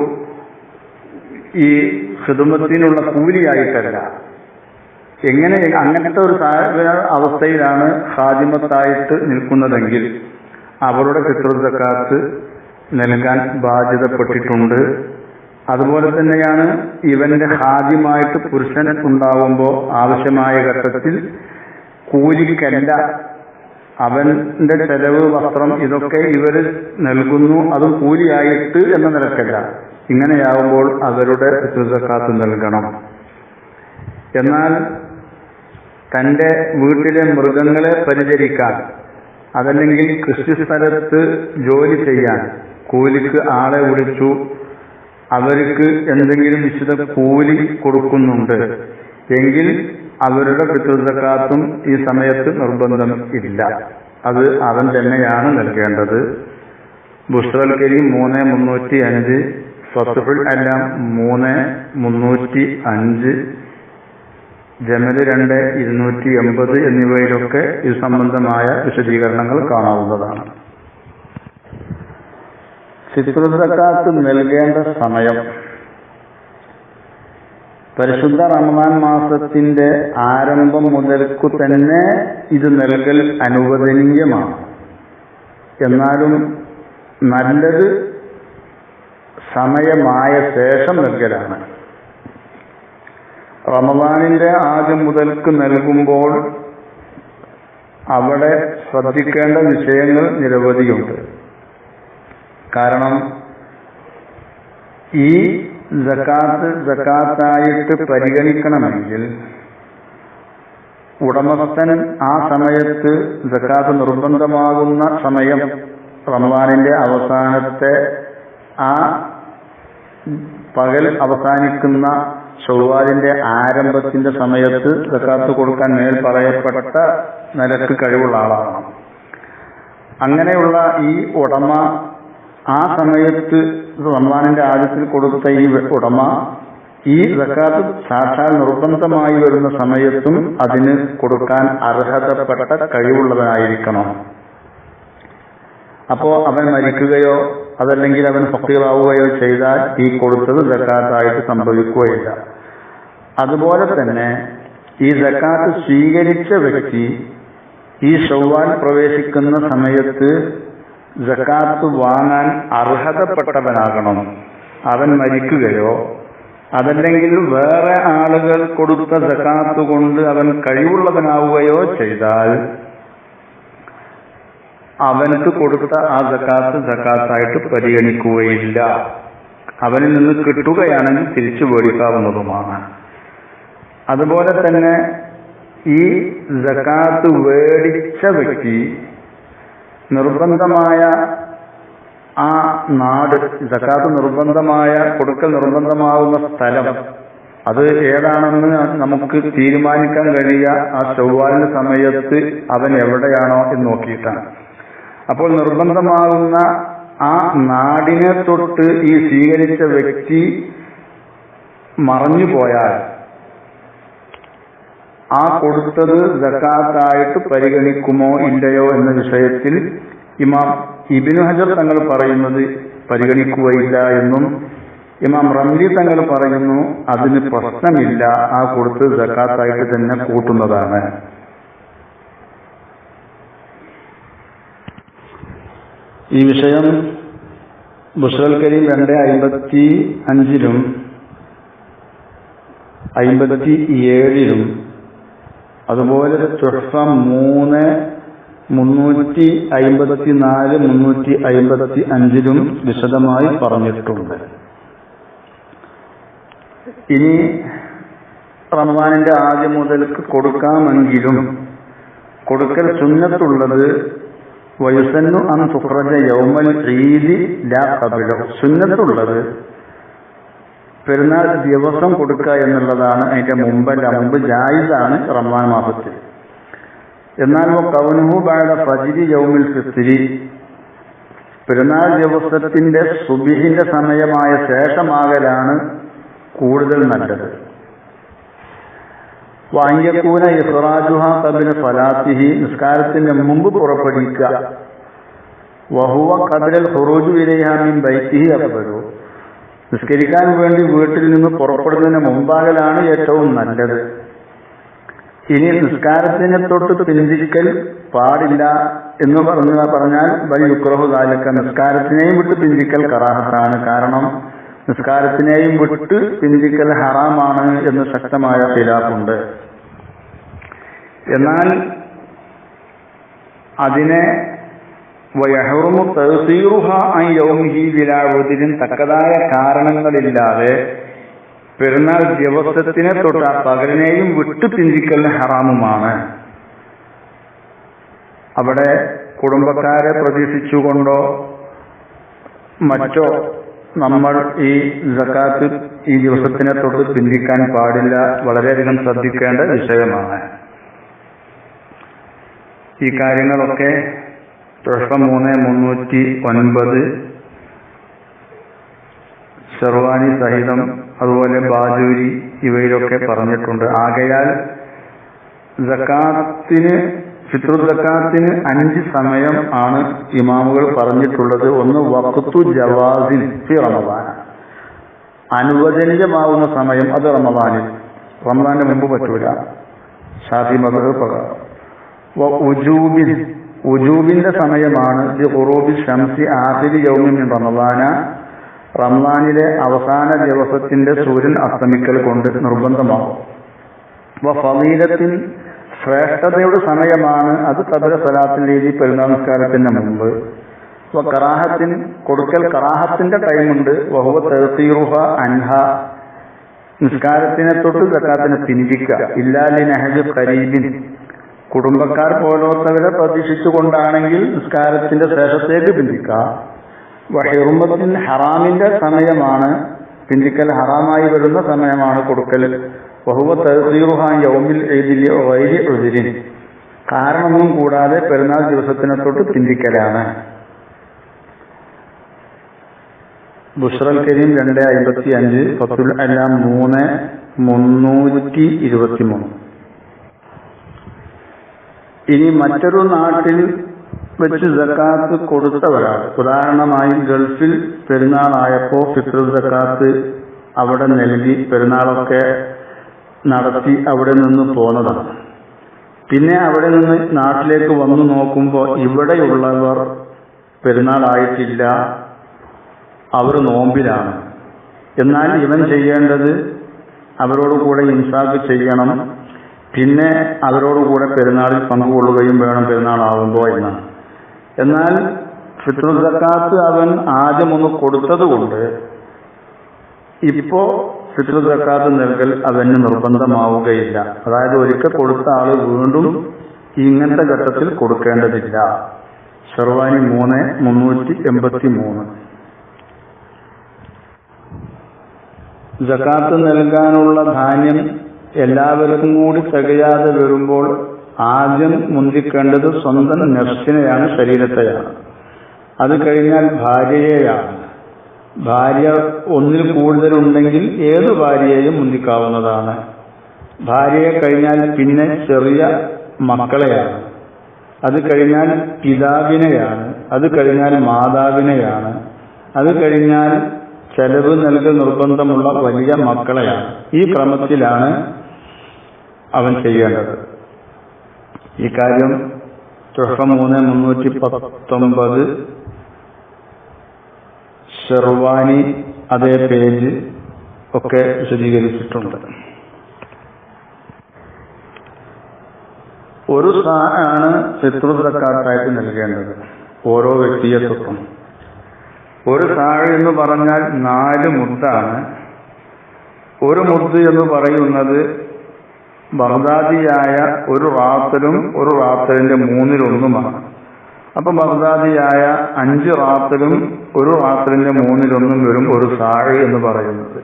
ഈ ഖിദ്മത്തിനുള്ള കൂലിയായിട്ടല്ല. എങ്ങനെ അങ്ങനത്തെ ഒരു അവസ്ഥയിലാണ് ഖാദിമത്തായിട്ട് നിൽക്കുന്നതെങ്കിൽ അവരുടെ ഫിത്ർ സക്കാത്ത് നൽകാൻ ബാധ്യതപ്പെട്ടിട്ടുണ്ട്. അതുപോലെ തന്നെയാണ് ഇവന്റെ ഖാദിമായിട്ട് പുരുഷൻ ഉണ്ടാവുമ്പോൾ ആവശ്യമായ ഘട്ടത്തിൽ കൂലിക്കല്ല, അവന്റെ ചെലവ് വസ്ത്രം ഇതൊക്കെ ഇവര് നൽകുന്നു, അതും കൂലിയായിട്ട് എന്ന നിലക്കല്ല. ഇങ്ങനെയാവുമ്പോൾ അവരുടെ ഫിത്ർ സക്കാത്ത് നൽകണം. എന്നാൽ തന്റെ വീട്ടിലെ മൃഗങ്ങളെ പരിചരിക്കാൻ, അതല്ലെങ്കിൽ കൃഷിസ്ഥലത്ത് ജോലി ചെയ്യാൻ കൂലിക്ക് ആളെ വിളിച്ചു, അവർക്ക് എന്തെങ്കിലും നിശ്ചിത കൂലി കൊടുക്കുന്നുണ്ട് എങ്കിൽ അവരുടെ ഫിത്ർ സക്കാത്തും ഈ സമയത്ത് നിർബന്ധം ഇല്ല, അത് അവൻ തന്നെയാണ് നൽകേണ്ടത്. ബുശ്റൽ കരീം 3:305, ഫത്ഹുൽ അലാം 3:305, ജമല് 2:280 എന്നിവയിലൊക്കെ ഇത് സംബന്ധമായ വിശദീകരണങ്ങൾ കാണാവുന്നതാണ്. ഫിത്ർ സക്കാത്ത് നൽകേണ്ട സമയം പരിശുദ്ധ റമദാൻ മാസത്തിന്റെ ആരംഭം മുതൽക്കു തന്നെ ഇത് നൽകൽ അനുവദനീയമാണ്. എന്നാലും നല്ലത് സമയമായ ശേഷം നൽകലാണ്. റമദാനിന്റെ ആദ്യം മുതൽക്ക് നൽകുമ്പോൾ അവിടെ ശ്രദ്ധിക്കേണ്ട വിഷയങ്ങൾ നിരവധിയുണ്ട്. കാരണം ഈ സകാത്തായിട്ട് പരിഗണിക്കണമെങ്കിൽ ഉടമസ്ഥൻ ആ സമയത്ത് സകാത്ത് നിർബന്ധമാകുന്ന സമയം റമദാനിന്റെ അവസാനത്തെ ആ പകൽ അവസാനിക്കുന്ന ശവ്വാലിന്റെ ആരംഭത്തിന്റെ സമയത്ത് സകാത്ത് കൊടുക്കാൻ മേൽ പറയപ്പെട്ട നിലക്ക് കഴിവുള്ള ആളാണ്. അങ്ങനെയുള്ള ഈ ഉടമ ആ സമയത്ത് റമദാനിന്റെ ആദ്യത്തിൽ കൊടുത്ത ഈ ഉടമ ഈ സകാത്ത് സാക്ഷാൽ നിർബന്ധമായി വരുന്ന സമയത്തും അതിന് കൊടുക്കാൻ അർഹതപ്പെട്ട കഴിവുള്ളവനായിരിക്കണം. അപ്പോ അവൻ മരിക്കുകയോ അതല്ലെങ്കിൽ അവൻ ഫഖീറാവുകയോ ചെയ്താൽ ഈ കൊടുത്തത് സകാത്തായിട്ട് സംഭവിക്കുകയില്ല. അതുപോലെ തന്നെ ഈ സകാത്ത് സ്വീകരിച്ച വ്യക്തി ഈ ശവ്വാൽ പ്രവേശിക്കുന്ന സമയത്ത് സകാത്ത് വാങ്ങാൻ അർഹതപ്പെട്ടവനാകണം. അവൻ മരിക്കുകയോ അതല്ലെങ്കിൽ വേറെ ആളുകൾ കൊടുത്ത സകാത്ത് കൊണ്ട് അവൻ കഴിവുള്ളവനാവുകയോ ചെയ്താൽ അവനക്ക് കൊടുത്ത ആ സകാത്ത് സകാത്തായിട്ട് പരിഗണിക്കുകയില്ല. അവനിൽ നിന്ന് കിട്ടുകയാണെങ്കിൽ തിരിച്ചു മേടിക്കാവുന്നതുമാണ്. അതുപോലെ തന്നെ ഈ സകാത്ത് മേടിച്ച വ്യക്തി നിർബന്ധമായ ആ നാട്, സകാത്ത് നിർബന്ധമായ കൊടുക്കൽ നിർബന്ധമാവുന്ന സ്ഥലം അത് ഏതാണെന്ന് നമുക്ക് തീരുമാനിക്കാൻ കഴിയുക ആ ശവ്വാലിന്റെ സമയത്ത് അവൻ എവിടെയാണോ എന്ന് നോക്കിയിട്ടാണ്. അപ്പോൾ നിർബന്ധമാകുന്ന ആ നാടിനെ തൊട്ട് ഈ സ്വീകരിച്ച വ്യക്തി മറഞ്ഞു പോയാൽ ആ കൊടുത്തത് സകാത്തായിട്ട് പരിഗണിക്കുമോ ഇല്ലയോ എന്ന വിഷയത്തിൽ ഇമാം ഇബ്നു ഹജർ തങ്ങൾ പറയുന്നത് പരിഗണിക്കുകയില്ല എന്നും ഇമാം റംലി തങ്ങൾ പറയുന്നു അതിന് പ്രശ്നമില്ല, ആ കൊടുത്തത് സകാത്തായിട്ട് തന്നെ കൂട്ടുന്നതാണ്. ഈ വിഷയം ബുശ്റൽ കരീം 2:55 57 അതുപോലെ തുഹ്ഫ 3:354 355 വിശദമായി പറഞ്ഞിട്ടുണ്ട്. ഇനി റമദാനിന്റെ ആദ്യം മുതൽക്ക് കൊടുക്കാമെങ്കിലും കൊടുക്കൽ സുന്നത്തുള്ളത് വയുസന്നു അൻ തുഖ്റജ യൗമൽ ഈദി ലാ ഖബ്ലഹു, സുന്നത്തുള്ളത് പെരുന്നാൾ ദിവസം കൊടുക്കുക എന്നുള്ളതാണ്. അതിന്റെ മുമ്പ് ജായിസാണ് റമദാൻ മാസത്തിൽ. എന്നാൽ കൗനുഹു ബഅദ ഫജ്രി യൗമിൽ ഫിത്രി, പെരുന്നാൾ ദിവസത്തിന്റെ സുബ്ഹിന്റെ സമയമായ ശേഷമാകലാണ് കൂടുതൽ നല്ലത്. വഅൻയകൂന ഇഖ്റാജുഹാ ഖബ്ല സ്വലാത്തിഹി, നിസ്കാരത്തിന്റെ മുമ്പ് പുറപ്പെടുവിക്കുക. വഹുവ ഖബ്ലൽ ഖുറൂജ് ഇലൈഹാ മിൻ ബൈത്തിഹി അഫ്ദലു, നിസ്കരിക്കാൻ വേണ്ടി വീട്ടിൽ നിന്ന് പുറപ്പെടുന്നതിന് മുമ്പാകലാണ് ഏറ്റവും നല്ലത്. ഇനി നിസ്കാരത്തിനെ തൊട്ട് പിന്തിരിക്കൽ പാടില്ല എന്ന് പറഞ്ഞാൽ ബൽ യുക്റഹു ദാലിക, നിസ്കാരത്തിനെയും വിട്ട് പിന്തിരിക്കൽ കറാഹത്താണ്. കാരണം നിസ്കാരത്തിനെയും വിട്ട് പിന്തിരിക്കൽ ഹറാമാണ് എന്ന് ശക്തമായ ഖിലാഫുണ്ട്. എന്നാൽ അതിനെ വയഹ്റുമു തഅ്ഖീറുഹാ അൻ യൗമിഹി ബിലാ ഉദ്രിൻ, തക്കതായ കാരണങ്ങളില്ലാതെ പെരുന്നാൾ ദിവസത്തിനെ തൊട്ട് ആ പകലിനെയും വിട്ടു പിന്തിരിക്കൽ ഹറാമുമാണ്. അവിടെ കുടുംബക്കാരെ പ്രതീക്ഷിച്ചുകൊണ്ടോ മറ്റോ നമ്മൾ ഈ സകാത്ത് ഈ ദിവസത്തിനെ തൊട്ട് പിന്തിക്കാൻ പാടില്ല. വളരെയധികം ശ്രദ്ധിക്കേണ്ട വിഷയമാണ്. ഈ കാര്യങ്ങളൊക്കെ തുഹ്ഫ 3:309 ഷർവാനി സഹിതം അതുപോലെ ബാജൂരി ഇവയിലൊക്കെ പറഞ്ഞിട്ടുണ്ട്. ആകയാൽ സകാത്തിന് ഫിത്ർ സകാത്തിന് 5 സമയം ആണ് ഇമാമുകൾ പറഞ്ഞിട്ടുള്ളത്. ഒന്ന് വഖ്തു ജവാസിൻ ഫി റമദാൻ, അനുവദനീയമാവുന്ന സമയം അത് റമദാന്റെ മുമ്പ് പറ്റൂല, ഷാഫി മദ്ഹബ് പ്രകാരം. ഉജൂബിന്റെ സമയമാണ് ഖുറൂബി ശംസി ആഖിരി യൗമിൻ മിൻ റമദാന, റമദാനിലെ അവസാന ദിവസത്തിന്റെ സൂര്യൻ അസ്തമിക്കൽ കൊണ്ട് നിർബന്ധമാകും. ഫളീലത്തിൻ ശ്രേഷ്ഠതയുടെ സമയമാണ് അത് ഖദ്ർ സലാത്തിൽ രീതി പെരുന്നാൾ നിസ്കാരത്തിന് മുമ്പ്. കറാഹത്തിൻ കൊടുക്കൽ കറാഹത്തിന്റെ ടൈമുണ്ട്. വഹുവ തഅ്ഖീറുഹ അൻഹ നിസ്കാരത്തിനെ തൊട്ട് സക്കാത്തിനെ പിന്തിക്കുക. ഇല്ലാലി നഹജ് ഖരീബിൻ കുടുംബക്കാർ പോലോത്തവരെ പ്രതീക്ഷിച്ചുകൊണ്ടാണെങ്കിൽ നിസ്കാരത്തിന്റെ ശേഷത്തേക്ക് പിന്തിക്കാം. വഹിറുമത്തിൻ ഹറാമിന്റെ സമയമാണ് പിന്തിക്കൽ ഹറാമായി വരുന്ന സമയമാണ് കൊടുക്കൽ. വഹുവ തഅ്ഖീറുഹ യൗമിൽ ഈദിൽ ഗൈരി ഉദ്രിൻ കാരണമൊന്നും കൂടാതെ പെരുന്നാൾ ദിവസത്തിനെ തൊട്ട് പിന്തിക്കലാണ്. ബുശ്റൽ കരീം 255, ഫത്തുൽ അലാം 323. ഇനി മറ്റൊരു നാട്ടിൽ വെച്ച് സക്കാത്ത് കൊടുത്തവരാൾ, ഉദാഹരണമായി ഗൾഫിൽ പെരുന്നാളായപ്പോ ഫിത്ർ സക്കാത്ത് അവിടെ നൽകി പെരുന്നാളൊക്കെ നടത്തി അവിടെ നിന്ന് പോന്നതാണ്. പിന്നെ അവിടെ നിന്ന് നാട്ടിലേക്ക് വന്നു നോക്കുമ്പോൾ ഇവിടെയുള്ളവർ പെരുന്നാളായിട്ടില്ല, അവർ നോമ്പിലാണ്. എന്നാൽ ഇവൻ ചെയ്യേണ്ടത് അവരോടുകൂടെ ഇൻസാഫ് ചെയ്യണം, പിന്നെ അവരോടുകൂടെ പെരുന്നാളിൽ പങ്കുകൊള്ളുകയും വേണം പെരുന്നാളാവുമ്പോൾ എന്നാണ്. എന്നാൽ ഫിത്ർ സക്കാത്ത് അവൻ ആദ്യം ഒന്ന് കൊടുത്തതുകൊണ്ട് ഇപ്പോ ഫിത്ർ സക്കാത്ത് നൽകൽ അവന് നിർബന്ധമാവുകയില്ല. അതായത് ഒരിക്കൽ കൊടുത്ത ആള് വീണ്ടും ഇങ്ങനത്തെ ഘട്ടത്തിൽ കൊടുക്കേണ്ടതില്ല. ഷർവാനി 383. സക്കാത്ത് നൽകാനുള്ള ധാന്യം എല്ലാവർക്കും കൂടി തികയാതെ വരുമ്പോൾ ആദ്യം മുന്തിക്കേണ്ടത് സ്വന്തം നഫ്സിനെയാണ്, ശരീരത്തെയാണ്. അത് കഴിഞ്ഞാൽ ഭാര്യയെയാണ്. ഭാര്യ ഒന്നിൽ കൂടുതലുണ്ടെങ്കിൽ ഏത് ഭാര്യയെയും മുന്തിക്കാവുന്നതാണ്. ഭാര്യയെ കഴിഞ്ഞാൽ പിന്നെ ചെറിയ മക്കളെയാണ്. അത് കഴിഞ്ഞാൽ പിതാവിനെയാണ്. അത് കഴിഞ്ഞാൽ മാതാവിനെയാണ്. അത് കഴിഞ്ഞാൽ ചെലവ് നൽകൽ നിർബന്ധമുള്ള വലിയ മക്കളെയാണ്. ഈ ക്രമത്തിലാണ് അവൻ ചെയ്യേണ്ടത്. ഈ കാര്യം തുഹഫ 319 ഷെർവാനി അതേ പേജ് ഒക്കെ വിശദീകരിച്ചിട്ടുണ്ട്. ഒരു സാണ് ഫിത്ർ സക്കാത്തായിട്ട് നൽകേണ്ടത് ഓരോ വ്യക്തിയെ തൊട്ടും. ഒരു സാഴ് എന്ന് പറഞ്ഞാൽ 4 മുദ്ദാണ്. ഒരു മുദ്ദ് എന്ന് പറയുന്നത് ബഗ്ദാദിയായ ഒരു റാത്തലും ഒരു റാത്തലിന്റെ 1/3 അപ്പൊ ബഗ്ദാദിയായ 5 റാത്തലും ഒരു റാത്തലിന്റെ 1/3 വരും ഒരു സാഴ് എന്ന് പറയുന്നത്.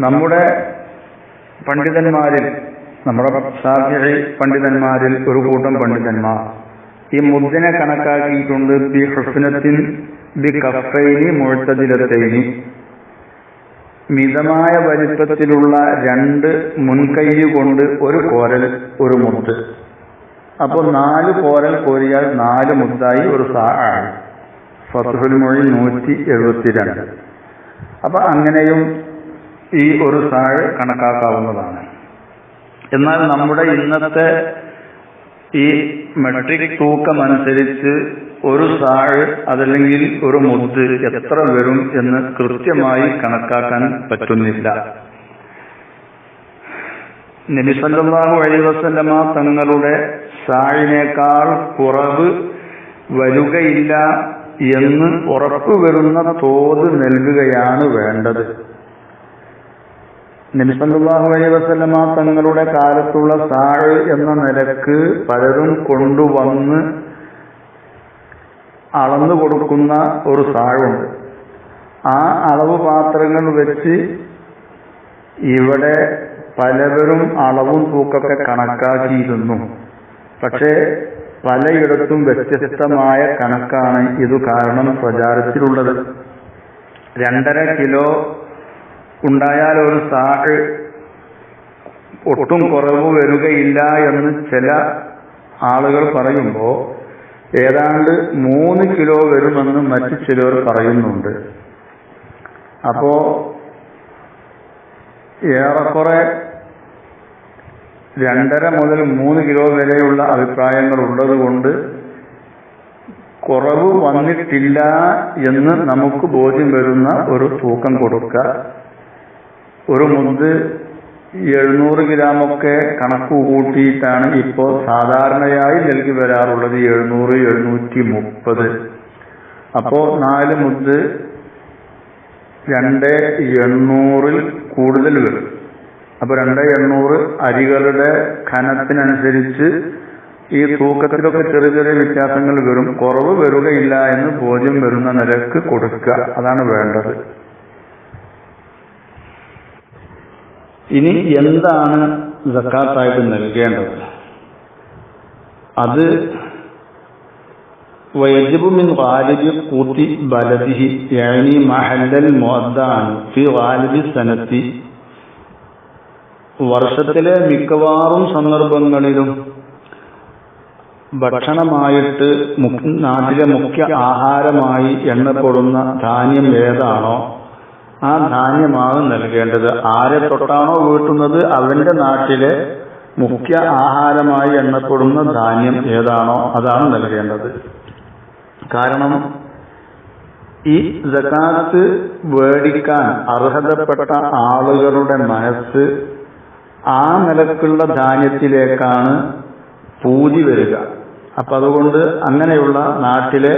നമ്മുടെ പണ്ഡിതന്മാരിൽ, നമ്മുടെ ശാഫിഈ പണ്ഡിതന്മാരിൽ ഒരു കൂട്ടം പണ്ഡിതന്മാർ ഈ മുദ്ദിനെ കണക്കാക്കിയിട്ടുണ്ട് ബി ഹുസ്നത്തിൻ ബി കഫൈനി മുഅ്തദിലതൈനി, മിതമായ വലിപ്പത്തിലുള്ള 2 മുൻകൈ കൊണ്ട് ഒരു കോരൽ ഒരു മുദ്ദ്. അപ്പോൾ 4 കോരൽ കോരിയാൽ 4 മുദ്ദായി ഒരു സാആണ്. ഫത്ഹുൽ മുഈൻ 172. അപ്പൊ അങ്ങനെയും ഈ ഒരു സാഴ് കണക്കാക്കാവുന്നതാണ്. എന്നാൽ നമ്മുടെ ഇന്നത്തെ ഈ മെട്രിക് തൂക്കമനുസരിച്ച് ഒരു സാഴ് അതല്ലെങ്കിൽ ഒരു മുദ്ദ് എത്ര വരും എന്ന് കൃത്യമായി കണക്കാക്കാൻ പറ്റുന്നില്ല. നബി സല്ലല്ലാഹു അലൈഹി വസല്ലമ തങ്ങളുടെ സാഴിനേക്കാൾ കുറവ് വരികയില്ല എന്ന് ഉറപ്പുവരുന്ന തോത് നൽകുകയാണ് വേണ്ടത്. നബി സല്ലല്ലാഹു അലൈഹി വസല്ലമ തങ്ങളുടെ കാലത്തുള്ള സാഴ് എന്ന നിലക്ക് പലരും കൊണ്ടുവന്ന് അളന്നു കൊടുക്കുന്ന ഒരു സാഴുണ്ട്. ആ അളവ് പാത്രങ്ങൾ വെച്ച് ഇവിടെ പലവരും അളവും തൂക്കൊക്കെ കണക്കാക്കിയിരുന്നു. പക്ഷേ പലയിടത്തും വ്യത്യസ്തമായ കണക്കാണ് ഇത് കാരണം പ്രചാരത്തിലുള്ളത്. 2.5 കിലോ ഉണ്ടായാൽ ഒരു സാഴ് ഒട്ടും കുറവ് വരികയില്ല എന്ന് ചില ആളുകൾ പറയുമ്പോൾ ഏതാണ്ട് 3 കിലോ വരുമെന്ന് മറ്റു ചിലർ പറയുന്നുണ്ട്. അപ്പോ ഏറെക്കുറെ 2.5 മുതൽ 3 കിലോ വരെയുള്ള അഭിപ്രായങ്ങൾ ഉള്ളത് കൊണ്ട് കുറവ് വന്നിട്ടില്ല എന്ന് നമുക്ക് ബോധ്യം വരുന്ന ഒരു തൂക്കം കൊടുക്കുക. ഒരു മുദ് 700 ഗ്രാമൊക്കെ കണക്ക് കൂട്ടിയിട്ടാണ് ഇപ്പോൾ സാധാരണയായി നൽകി വരാറുള്ളത്, 700, 730. അപ്പോ 4 മുദ് 2800 കൂടുതൽ വരും. അപ്പൊ 2800 അരികളുടെ ഘനത്തിനനുസരിച്ച് ഈ തൂക്കത്തിലൊക്കെ ചെറിയ ചെറിയ വ്യത്യാസങ്ങൾ വരും. കുറവ് വരികയില്ല എന്ന് ബോധ്യം വരുന്ന നിലക്ക് കൊടുക്കുക, അതാണ് വേണ്ടത്. ഇനി എന്താണ് സക്കാത്തായിട്ട് നൽകേണ്ടത്? അത് വയജിബു മിൻ ഗാലിബി ഖൂതി ബലദിഹി യഅനി മഹല്ലൽ മുഅദ്ദാൻ ഫി ഗാലിബി സനത്തി. വർഷത്തിലെ മിക്കവാറും സന്ദർഭങ്ങളിലും ഭക്ഷണമായിട്ട് നാട്ടിലെ മുഖ്യ ആഹാരമായി എണ്ണപ്പെടുന്ന ധാന്യം ഏതാണോ ആ ധാന്യമാണ് നൽകേണ്ടത്. ആരെ തൊട്ടാണോ വീട്ടുന്നത് അവന്റെ നാട്ടിലെ മുഖ്യ ആഹാരമായി എണ്ണപ്പെടുന്ന ധാന്യം ഏതാണോ അതാണ് നൽകേണ്ടത്. കാരണം ഈ സകാത്ത് മേടിക്കാൻ അർഹതപ്പെട്ട ആളുകളുടെ മനസ്സ് ആ നിലക്കുള്ള ധാന്യത്തിലേക്കാണ് പൂതി വരിക. അപ്പൊ അതുകൊണ്ട് അങ്ങനെയുള്ള നാട്ടിലെ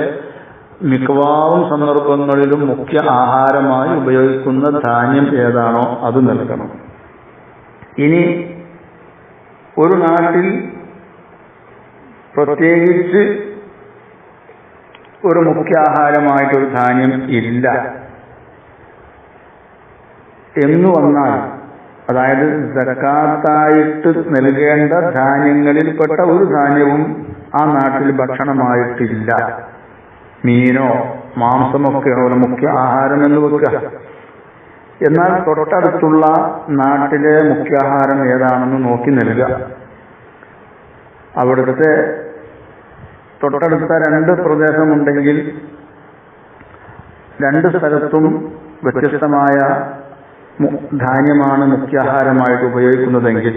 മിക്കവാറും സന്ദർഭങ്ങളിലും മുഖ്യ ആഹാരമായി ഉപയോഗിക്കുന്ന ധാന്യം ഏതാണോ അത് നൽകണം. ഇനി ഒരു നാട്ടിൽ പ്രത്യേകിച്ച് ഒരു മുഖ്യ ആഹാരമായിട്ടൊരു ധാന്യം ഇല്ല എന്ന് വന്നാൽ, അതായത് സകാത്തായിട്ട് നൽകേണ്ട ധാന്യങ്ങളിൽപ്പെട്ട ഒരു ധാന്യവും ആ നാട്ടിൽ ഭക്ഷണമായിട്ടില്ല, മീനോ മാംസമൊക്കെയോ ഒരു മുഖ്യ ആഹാരം എന്ന് വെക്കുക. എന്നാൽ തൊട്ടടുത്തുള്ള നാട്ടിലെ മുഖ്യാഹാരം ഏതാണെന്ന് നോക്കി നൽകുക. അവിടുത്തെ തൊട്ടടുത്ത 2 പ്രദേശമുണ്ടെങ്കിൽ 2 സ്ഥലത്തും വ്യത്യസ്തമായ ധാന്യമാണ് മുഖ്യാഹാരമായിട്ട് ഉപയോഗിക്കുന്നതെങ്കിൽ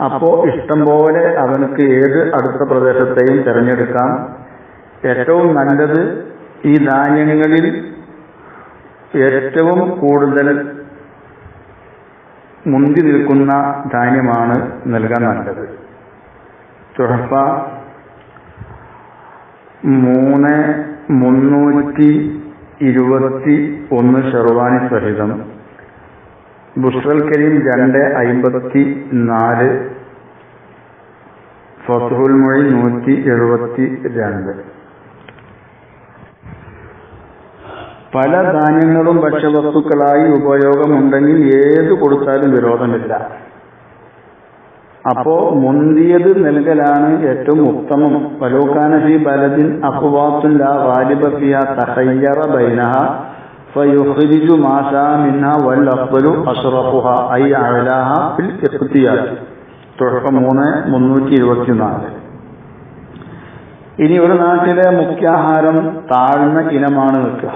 അപ്പോ ഇഷ്ടം പോലെ അവനക്ക് ഏത് അടുത്ത പ്രദേശത്തെയും തിരഞ്ഞെടുക്കാം. ഏറ്റവും നല്ലത് ഈ ധാന്യങ്ങളിൽ ഏറ്റവും കൂടുതൽ മുന്തി നിൽക്കുന്ന ധാന്യമാണ് നൽകാൻ നല്ലത്. തുഹഫ 3,321 ഷെർവാനി സഹിതം, ബുഷ്റൽ കരീം 254, ഫത്ഹുൽ മുഈൻ 172. പല ധാന്യങ്ങളും ഭക്ഷ്യവസ്തുക്കളായി ഉപയോഗമുണ്ടെങ്കിൽ ഏത് കൊടുത്താലും വിരോധമില്ല. അപ്പോ മുന്തിയത് നൽകലാണ് ഏറ്റവും ഉത്തമം. വലൗകാന ഫീ ബലദിൻ അഖ്വാത്തുൻ ലാ ഗാലിബ ഫിഹാ തഖയ്യറ ബൈനഹ ഫയുഖ്രിജു മാ ശാ മിൻഹാ വൽ അഫ്ളു അശ്റഫുഹാ ഐ അഅലാഹ ഫിൽ ഇഖ്തിയാർ. തുഹഫ 3,324. ഇനി ഒരു നാട്ടിലെ മുഖ്യാഹാരം താഴ്ന്ന ഇനമാണ് വെക്കുക,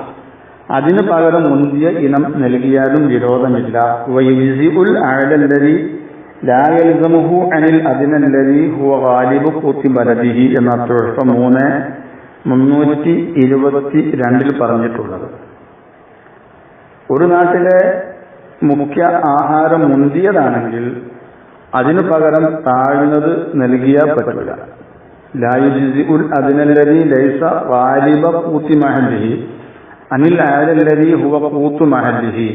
അതിന് പകരം മുന്തിയ ഇനം നൽകിയാലും വിരോധമില്ല. വയുസിഉൽ അഅലല്ലദി ലാ യൽസമുഹു അനിൽ അദ്നല്ലദി ഹുവ ഗാലിബു ഖൂതി ബലദിഹി എന്ന തുഹഫ 3,322 പറഞ്ഞിട്ടുള്ളത്. ഒരു നാട്ടിലെ മുഖ്യ ആഹാരം മുന്തിയതാണെങ്കിൽ അതിനു പകരം താഴ്ന്നത് നൽകിയാൽ പറ്റില്ല. ലാ യുജിഉൽ അദ്നല്ലദി ലൈസ ഗാലിബ ഖൂതി മഹല്ലിഹി അനിൽ അഅലല്ലദി ഹുവ ഖൂതു മഹല്ലിഹി.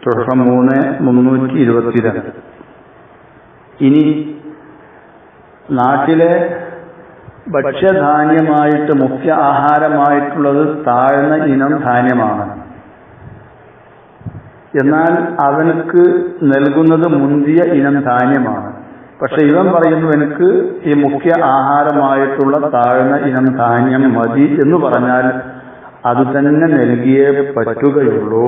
തുഹഫ 3,322. ഇനി നാട്ടിലെ ഭക്ഷ്യധാന്യമായിട്ട് മുഖ്യ ആഹാരമായിട്ടുള്ളത് താഴ്ന്ന ഇനം ധാന്യമാണ്. എന്നാൽ അവനക്ക് നൽകുന്നത് മുന്തിയ ഇനം ധാന്യമാണ്. പക്ഷെ ഇവൻ പറയുന്നു എനിക്ക് ഈ മുഖ്യ ആഹാരമായിട്ടുള്ള താഴ്ന്ന ഇനം ധാന്യം മതി എന്ന് പറഞ്ഞാൽ അത് തന്നെ നൽകിയേ പറ്റുകയുള്ളൂ.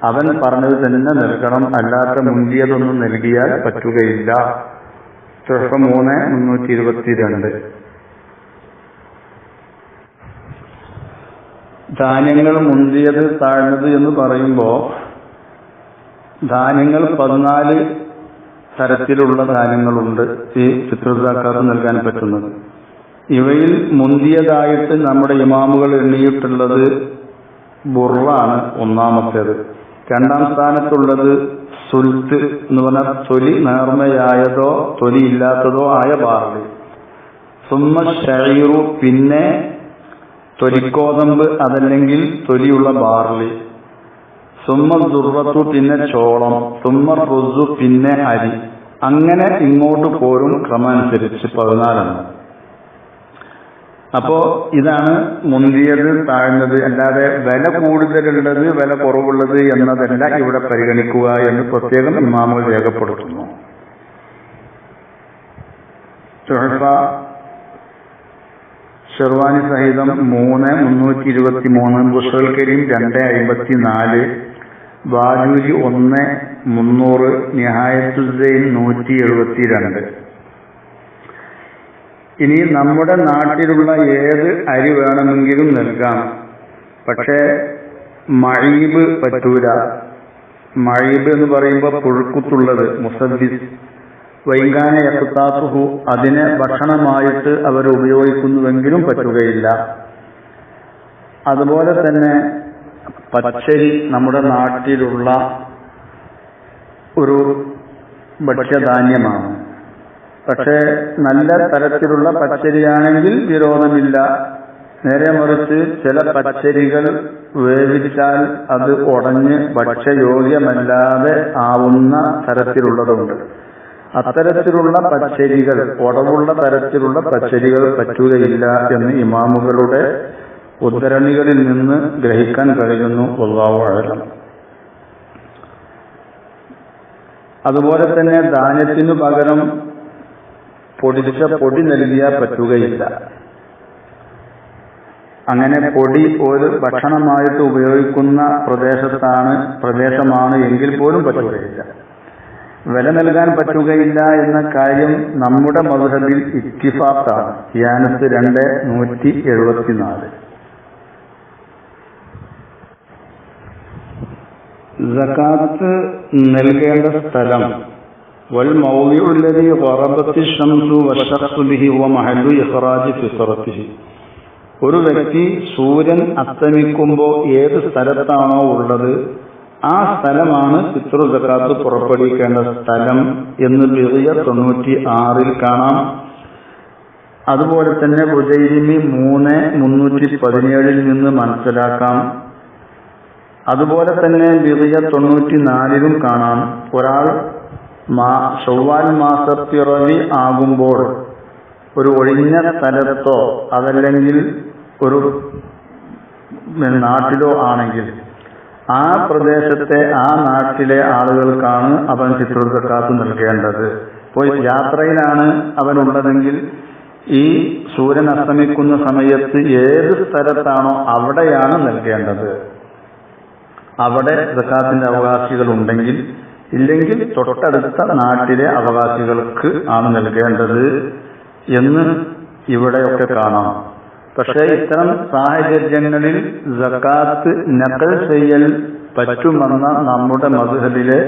അവൻ പറഞ്ഞത് തന്നെ നൽകണം, അല്ലാത്ത മുന്തിയതൊന്നും നൽകിയാൽ പറ്റുകയില്ല. തുഹഫ 3,322. ധാന്യങ്ങൾ മുന്തിയത് താഴ്ന്നത് എന്ന് പറയുമ്പോൾ ധാന്യങ്ങൾ 14 തരത്തിലുള്ള ധാന്യങ്ങളുണ്ട് ഈ ഫിത്ർ സക്കാത്ത് നൽകാൻ പറ്റുന്നത്. ഇവയിൽ മുന്തിയതായിട്ട് നമ്മുടെ ഇമാമുകൾ എണ്ണിയിട്ടുള്ളത് ബുറാണ് ഒന്നാമത്തേത്. രണ്ടാം സ്ഥാനത്തുള്ളത് സുൽത്ത് എന്ന് പറഞ്ഞാൽ തൊലി നേർമയായതോ തൊലി ഇല്ലാത്തതോ ആയ ബാർലി. സുമ്മ ഷഈറു, പിന്നെ തൊലിക്കോതമ്പ് അതല്ലെങ്കിൽ തൊലിയുള്ള ബാർലി. സുമ്മ ദുർറത്തു, പിന്നെ ചോളം. സുമ്മ റുസു, പിന്നെ അരി. അങ്ങനെ ഇങ്ങോട്ട് പോരും ക്രമമനുസരിച്ച് 14. അപ്പോ ഇതാണ് മുന്തിയത് താഴ്ന്നത്. അല്ലാതെ വില കൂടുതലുള്ളത് വില കുറവുള്ളത് എന്നതല്ല ഇവിടെ പരിഗണിക്കുക എന്ന് പ്രത്യേകം ഇമാമുകൾ രേഖപ്പെടുത്തുന്നു. തുഹഫ ഷെർവാനി സഹിതം 3,323, ബുശ്റൽ കരീം 2,54, ബാജൂരി 1,300, നിഹായത്തുസ്സൈൻ 172. ഇനി നമ്മുടെ നാട്ടിലുള്ള ഏത് അരി വേണമെങ്കിലും നൽകാം. പക്ഷേ മഴീബ് പറ്റൂല. മഴീബ് എന്ന് പറയുമ്പോൾ പുഴുക്കുത്തുള്ളത്, മുസദ്ദിസ് വൈകാന യഖ്താസുഹു, അതിനെ ഭക്ഷണമായിട്ട് അവർ ഉപയോഗിക്കുന്നുവെങ്കിലും പറ്റുകയില്ല. അതുപോലെ തന്നെ പച്ചരി നമ്മുടെ നാട്ടിലുള്ള ഒരു ഭക്ഷ്യധാന്യമാണ്. പക്ഷേ നല്ല തരത്തിലുള്ള പച്ചരിയാണെങ്കിൽ വിരോധമില്ല. നേരെ മറിച്ച് ചില പച്ചരികൾ വേവിച്ചാൽ അത് ഉടഞ്ഞ് ഭക്ഷ്യയോഗ്യമല്ലാതെ ആവുന്ന തരത്തിലുള്ളതുണ്ട്. അത്തരത്തിലുള്ള പച്ചരികൾ, ഉടവുള്ള തരത്തിലുള്ള പച്ചരികൾ പറ്റുകയില്ല എന്ന് ഇമാമുകളുടെ ഉദ്ധരണികളിൽ നിന്ന് ഗ്രഹിക്കാൻ കഴിയുന്നു. വല്ലാഹു അഅലം. അതുപോലെ തന്നെ ധാന്യത്തിനു പകരം പൊടിച്ച പൊടി നൽകിയാൽ പറ്റുകയില്ല. അങ്ങനെ പൊടി ഒരു ഭക്ഷണമായിട്ട് ഉപയോഗിക്കുന്ന പ്രദേശമാണ് എങ്കിൽ പോലും പറ്റുകയില്ല. വില നൽകാൻ പറ്റുകയില്ല എന്ന കാര്യം നമ്മുടെ മദ്ഹബിൽ ഇത്തിഫാഖാണ്. യാനത്ത് 2,174. സകാത്ത് നൽകേണ്ട സ്ഥലം വൽ മൗദിഉ അല്ലദീ ഖറബത്തി ശംസു വശഖ്ഖു ബിഹി വ മഹല്ലു ഇഖ്റാജി ഫിത്രത്തിഹി. ഒരു വ്യക്തി സൂര്യൻ അസ്തമിക്കുമ്പോൾ ഏത് സ്ഥലത്താണോ ഉള്ളത് ആ സ്ഥലമാണ് ഫിത്ർ സകാത്ത് പുറപ്പെടുവിക്കേണ്ട സ്ഥലം എന്ന് ബിറിയ 96 കാണാം. അതുപോലെ തന്നെ ബുജൈരിമി 3,317 നിന്ന് മനസ്സിലാക്കാം. അതുപോലെ തന്നെ ബിറിയ 94 കാണാം. ഒരാൾ ശവ്വാൽ മാസപ്പിറവി ആകുമ്പോൾ ഒരു ഒഴിഞ്ഞ സ്ഥലത്തോ അതല്ലെങ്കിൽ ഒരു നാട്ടിലോ ആണെങ്കിൽ ആ പ്രദേശത്തെ ആ നാട്ടിലെ ആളുകൾക്കാണ് അവൻ ഫിത്ർ സകാത്ത് നൽകേണ്ടത്. ഇപ്പോൾ യാത്രയിലാണ് അവനുള്ളതെങ്കിൽ ഈ സൂര്യൻ അസ്തമിക്കുന്ന സമയത്ത് ഏത് സ്ഥലത്താണോ അവിടെയാണ് നൽകേണ്ടത്. അവിടെ സകാത്തിന്റെ അവകാശികൾ ഉണ്ടെങ്കിൽ, ഇല്ലെങ്കിൽ തൊട്ടടുത്ത നാട്ടിലെ അവകാശികൾക്ക് ആണ് നൽകേണ്ടത് എന്ന് ഇവിടെയൊക്കെ കാണാം. പക്ഷേ ഇത്തരം സാഹചര്യങ്ങളിൽ സകാത്ത് നഖൽ ചെയ്യൽ പറ്റുമെന്ന നമ്മുടെ മദ്ഹബിലെ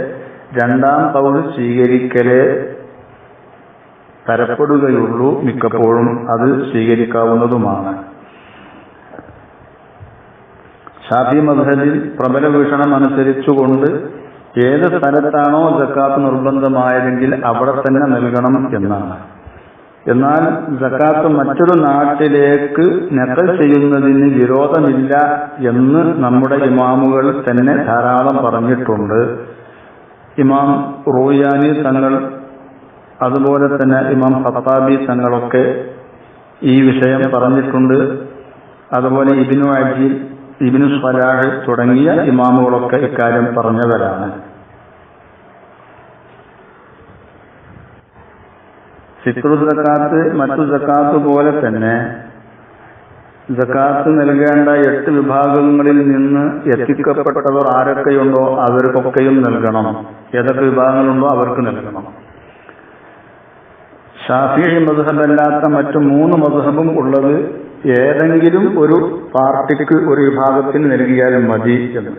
രണ്ടാം ഖൗൽ സ്വീകരിക്കലേ തരപ്പെടുകയുള്ളൂ. മിക്കപ്പോഴും അത് സ്വീകരിക്കാവുന്നതുമാണ്. ശാഫി മദ്ഹബിൽ പ്രബല വീക്ഷണം അനുസരിച്ചുകൊണ്ട് ഏത് സ്ഥലത്താണോ സകാത്ത് നിർബന്ധമായതെങ്കിൽ അവിടെ തന്നെ നൽകണം എന്നാണ്. എന്നാൽ സകാത്ത് മറ്റൊരു നാട്ടിലേക്ക് നഖൽ ചെയ്യുന്നതിന് വിരോധമില്ല എന്ന് നമ്മുടെ ഇമാമുകൾ തന്നെ ധാരാളം പറഞ്ഞിട്ടുണ്ട്. ഇമാം റൂയാനി തങ്ങൾ, അതുപോലെ തന്നെ ഇമാം ഖത്താബി തങ്ങളൊക്കെ ഈ വിഷയം പറഞ്ഞിട്ടുണ്ട്. അതുപോലെ ഇബ്നു അജീൽ, ഇബ്നു സ്വലാഹ് തുടങ്ങിയ ഇമാമുകളൊക്കെ ഇക്കാര്യം പറഞ്ഞവരാണ്. ഫിത്ർ സകാത്ത് മറ്റു സകാത്ത് പോലെ തന്നെ സകാത്ത് നൽകേണ്ട 8 വിഭാഗങ്ങളിൽ നിന്ന് എത്തിക്കപ്പെട്ടവർ ആരൊക്കെയുണ്ടോ അവർക്കൊക്കെയും നൽകണം. ഏതൊക്കെ വിഭാഗങ്ങളുണ്ടോ അവർക്ക് നൽകണം. ശാഫിഈ മദ്ഹബല്ലാത്ത മറ്റു 3 മദ്ഹബും ഉള്ളത് ഏതെങ്കിലും ഒരു പാർട്ടിക്ക് ഒരു വിഭാഗത്തിന് നൽകിയാലും മതി എന്ന്.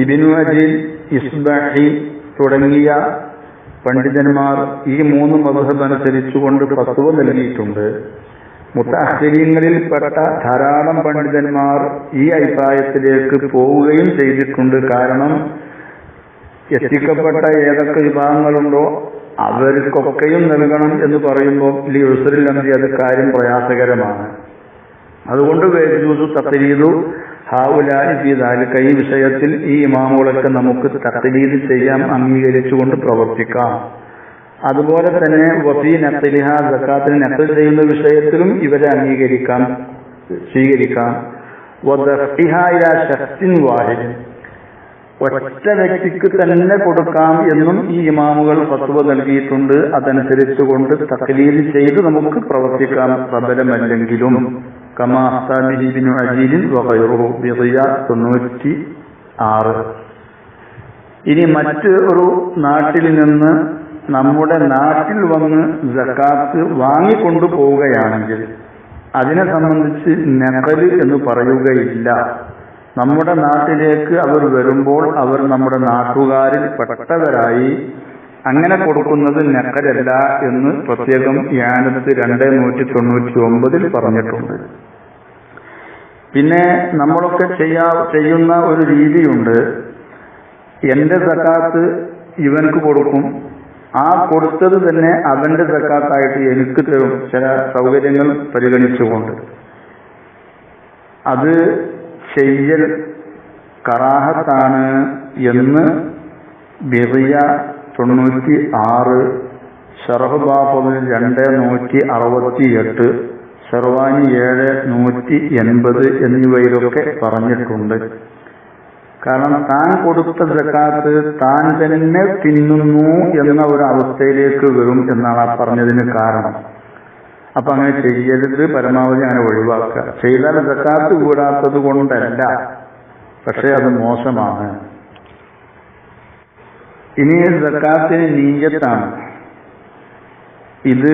ഇബ്നു അജീൽ, ഇസ്ബഹി തുടങ്ങിയ പണ്ഡിതന്മാർ ഈ 3 മദ്ഹബ് അനുസരിച്ചുകൊണ്ട് ഫത്വ നൽകിയിട്ടുണ്ട്. മുതഅഖിരീങ്ങളിൽപ്പെട്ട ധാരാളം പണ്ഡിതന്മാർ ഈ അഭിപ്രായത്തിലേക്ക് പോവുകയും ചെയ്തിട്ടുണ്ട്. കാരണം എത്തിക്കപ്പെട്ട ഏതൊക്കെ വിഭാഗങ്ങളുണ്ടോ അവർക്കൊക്കെയും നൽകണം എന്ന് പറയുമ്പോൾ ലിയുസ്റിൽ അംരി അത് കാര്യം പ്രയാസകരമാണ്. അതുകൊണ്ട് വയജൂസു തഖ്ലീദു ഹൗലാഇ ഫീ ദാലിക, ഈ വിഷയത്തിൽ ഈ ഇമാമുകളൊക്കെ നമുക്ക് തഖ്ലീദ് ചെയ്യാം, അംഗീകരിച്ചുകൊണ്ട് പ്രവർത്തിക്കാം. അതുപോലെ തന്നെ വഫീ നഖ്ലിഹ, സക്കാത്തിന് നഖ്ൽ ചെയ്യുന്ന വിഷയത്തിലും ഇവരെ സ്വീകരിക്കാം. വദഫ്ഇഹാ ഇലാ ശഖ്സിൻ വാഹിദ്, ഒറ്റ വ്യക്തിക്ക് തന്നെ കൊടുക്കാം എന്നും ഈ ഇമാമുകൾ ഫത്വ നൽകിയിട്ടുണ്ട്. അതനുസരിച്ചുകൊണ്ട് തഖ്ലീദ് ചെയ്ത് നമുക്ക് പ്രവർത്തിക്കാം, പ്രബലമല്ലെങ്കിലും. കമാ അഖ്താബിഹി ഇബ്നു അജീൽ വഗൈറുഹു ബിദിയ 96. ഇനി മറ്റ് ഒരു നാട്ടിൽ നിന്ന് നമ്മുടെ നാട്ടിൽ വന്ന് സക്കാത്ത് വാങ്ങിക്കൊണ്ടു പോവുകയാണെങ്കിൽ അതിനെ സംബന്ധിച്ച് നഖല് എന്ന് പറയുകയില്ല. നമ്മുടെ നാട്ടിലേക്ക് അവർ വരുമ്പോൾ അവർ നമ്മുടെ നാട്ടുകാരിൽ പെട്ടവരായി അങ്ങനെ കൊടുക്കുന്നത് നഖലല്ല എന്ന് പ്രത്യേകം യാനത്ത് 299 പറഞ്ഞിട്ടുണ്ട്. പിന്നെ നമ്മളൊക്കെ ചെയ്യുന്ന ഒരു രീതിയുണ്ട്. എന്റെ സക്കാത്ത് ഇവൻക്ക് കൊടുക്കും, ആ കൊടുത്തത് തന്നെ അവന്റെ സക്കാത്തായിട്ട് എനിക്ക് തരും, ചില സൗകര്യങ്ങൾ പരിഗണിച്ചുകൊണ്ട്. അത് ചെയ്യൽ കറാഹത്താണ് എന്ന് ബിറിയ 96, ശറഹ് ബാഫിൽ 268, ഷർവാനി 7 180 എന്നിവയിലൊക്കെ പറഞ്ഞിട്ടുണ്ട്. കാരണം താൻ കൊടുത്ത സക്കാത്ത് താൻ തന്നെ തിന്നുന്നു എന്ന ഒരു അവസ്ഥയിലേക്ക് വരും എന്നാണ് ആ പറഞ്ഞതിന് കാരണം. അപ്പൊ അങ്ങനെ ചെയ്യരുത്, പരമാവധി അങ്ങനെ ഒഴിവാക്കുക. ചെയ്താൽ സക്കാത്ത് കൂടാത്തത് കൊണ്ടല്ല, പക്ഷെ അത് മോശമാണ്. ഇനി സക്കാത്തിന് നീയത്താണ്. ഇത്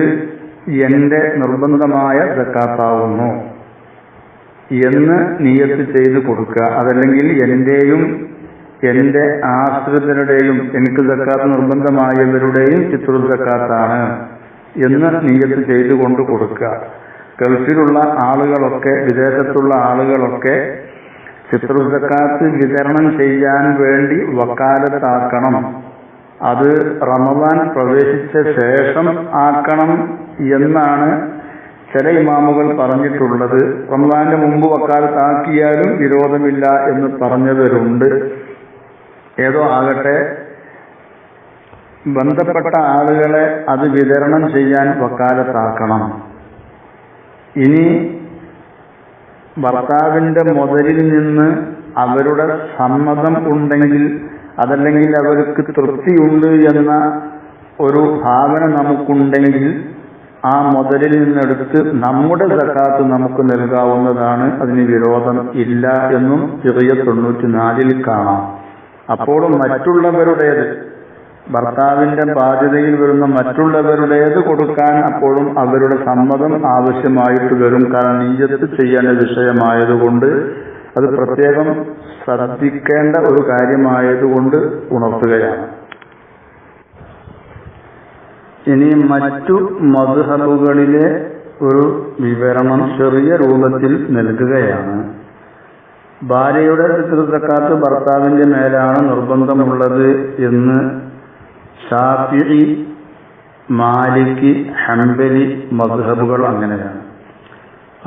എന്റെ നിർബന്ധമായ സക്കാത്താവുന്നു എന്ന് നിയത്ത് ചെയ്ത് കൊടുക്കുക. അതല്ലെങ്കിൽ എന്റെയും എന്റെ ആശ്രിതരുടെയും, എനിക്ക് സക്കാത്ത് നിർബന്ധമായവരുടെയും ഫിത്റുൽ സക്കാത്താണ് എന്ന് നിയത്ത് ചെയ്തുകൊണ്ട് കൊടുക്കുക. ഗൾഫിലുള്ള ആളുകളൊക്കെ, വിദേശത്തുള്ള ആളുകളൊക്കെ ഫിത്റുൽ സക്കാത്ത് വിതരണം ചെയ്യാൻ വേണ്ടി വക്കാലത്താക്കണം. അത് റമദാൻ പ്രവേശിച്ച ശേഷം ആക്കണം എന്നാണ് ചില ഇമാമുകൾ പറഞ്ഞിട്ടുള്ളത്. റമദാന്റെ മുമ്പ് വക്കാലത്താക്കിയാലും വിരോധമില്ല എന്ന് പറഞ്ഞവരുണ്ട്. ഏതോ ആകട്ടെ, ബന്ധപ്പെട്ട ആളുകളെ അത് വിതരണം ചെയ്യാൻ വക്കാലത്താക്കണം. ഇനി ഭർത്താവിന്റെ മുതലിൽ നിന്ന് അവരുടെ സമ്മതം ഉണ്ടെങ്കിൽ, അതല്ലെങ്കിൽ അവർക്ക് തൃപ്തിയുണ്ട് എന്ന ഒരു ഭാവന നമുക്കുണ്ടെങ്കിൽ ആ മുതലിൽ നിന്നെടുത്ത് നമ്മുടെ സക്കാത്ത് നമുക്ക് നൽകാവുന്നതാണ്. അതിന് വിരോധം ഇല്ല എന്നും ബിറിയ 94 കാണാം. അപ്പോഴും മറ്റുള്ളവരുടേത്, ഭർത്താവിന്റെ ബാധ്യതയിൽ വരുന്ന മറ്റുള്ളവരുടേത് കൊടുക്കാൻ അപ്പോഴും അവരുടെ സമ്മതം ആവശ്യമായിട്ട് വരും. കാരണം നിയ്യത്ത് ചെയ്യേണ്ട വിഷയമായതുകൊണ്ട്, അത് പ്രത്യേകം ശ്രദ്ധിക്കേണ്ട ഒരു കാര്യമായതുകൊണ്ട് ഉണർത്തുകയാണ്. ഇനി മറ്റു മദ്ഹബുകളിലെ ഒരു വിവരണം ചെറിയ രൂപത്തിൽ നൽകുകയാണ്. ഭാര്യയുടെ ഫിത്ർ സക്കാത്ത് ഭർത്താവിന്റെ മേലാണ് നിർബന്ധമുള്ളത് എന്ന് ശാഫിഈ, മാലികി, ഹംബലി മദ്ഹബുകൾ അങ്ങനെയാണ്.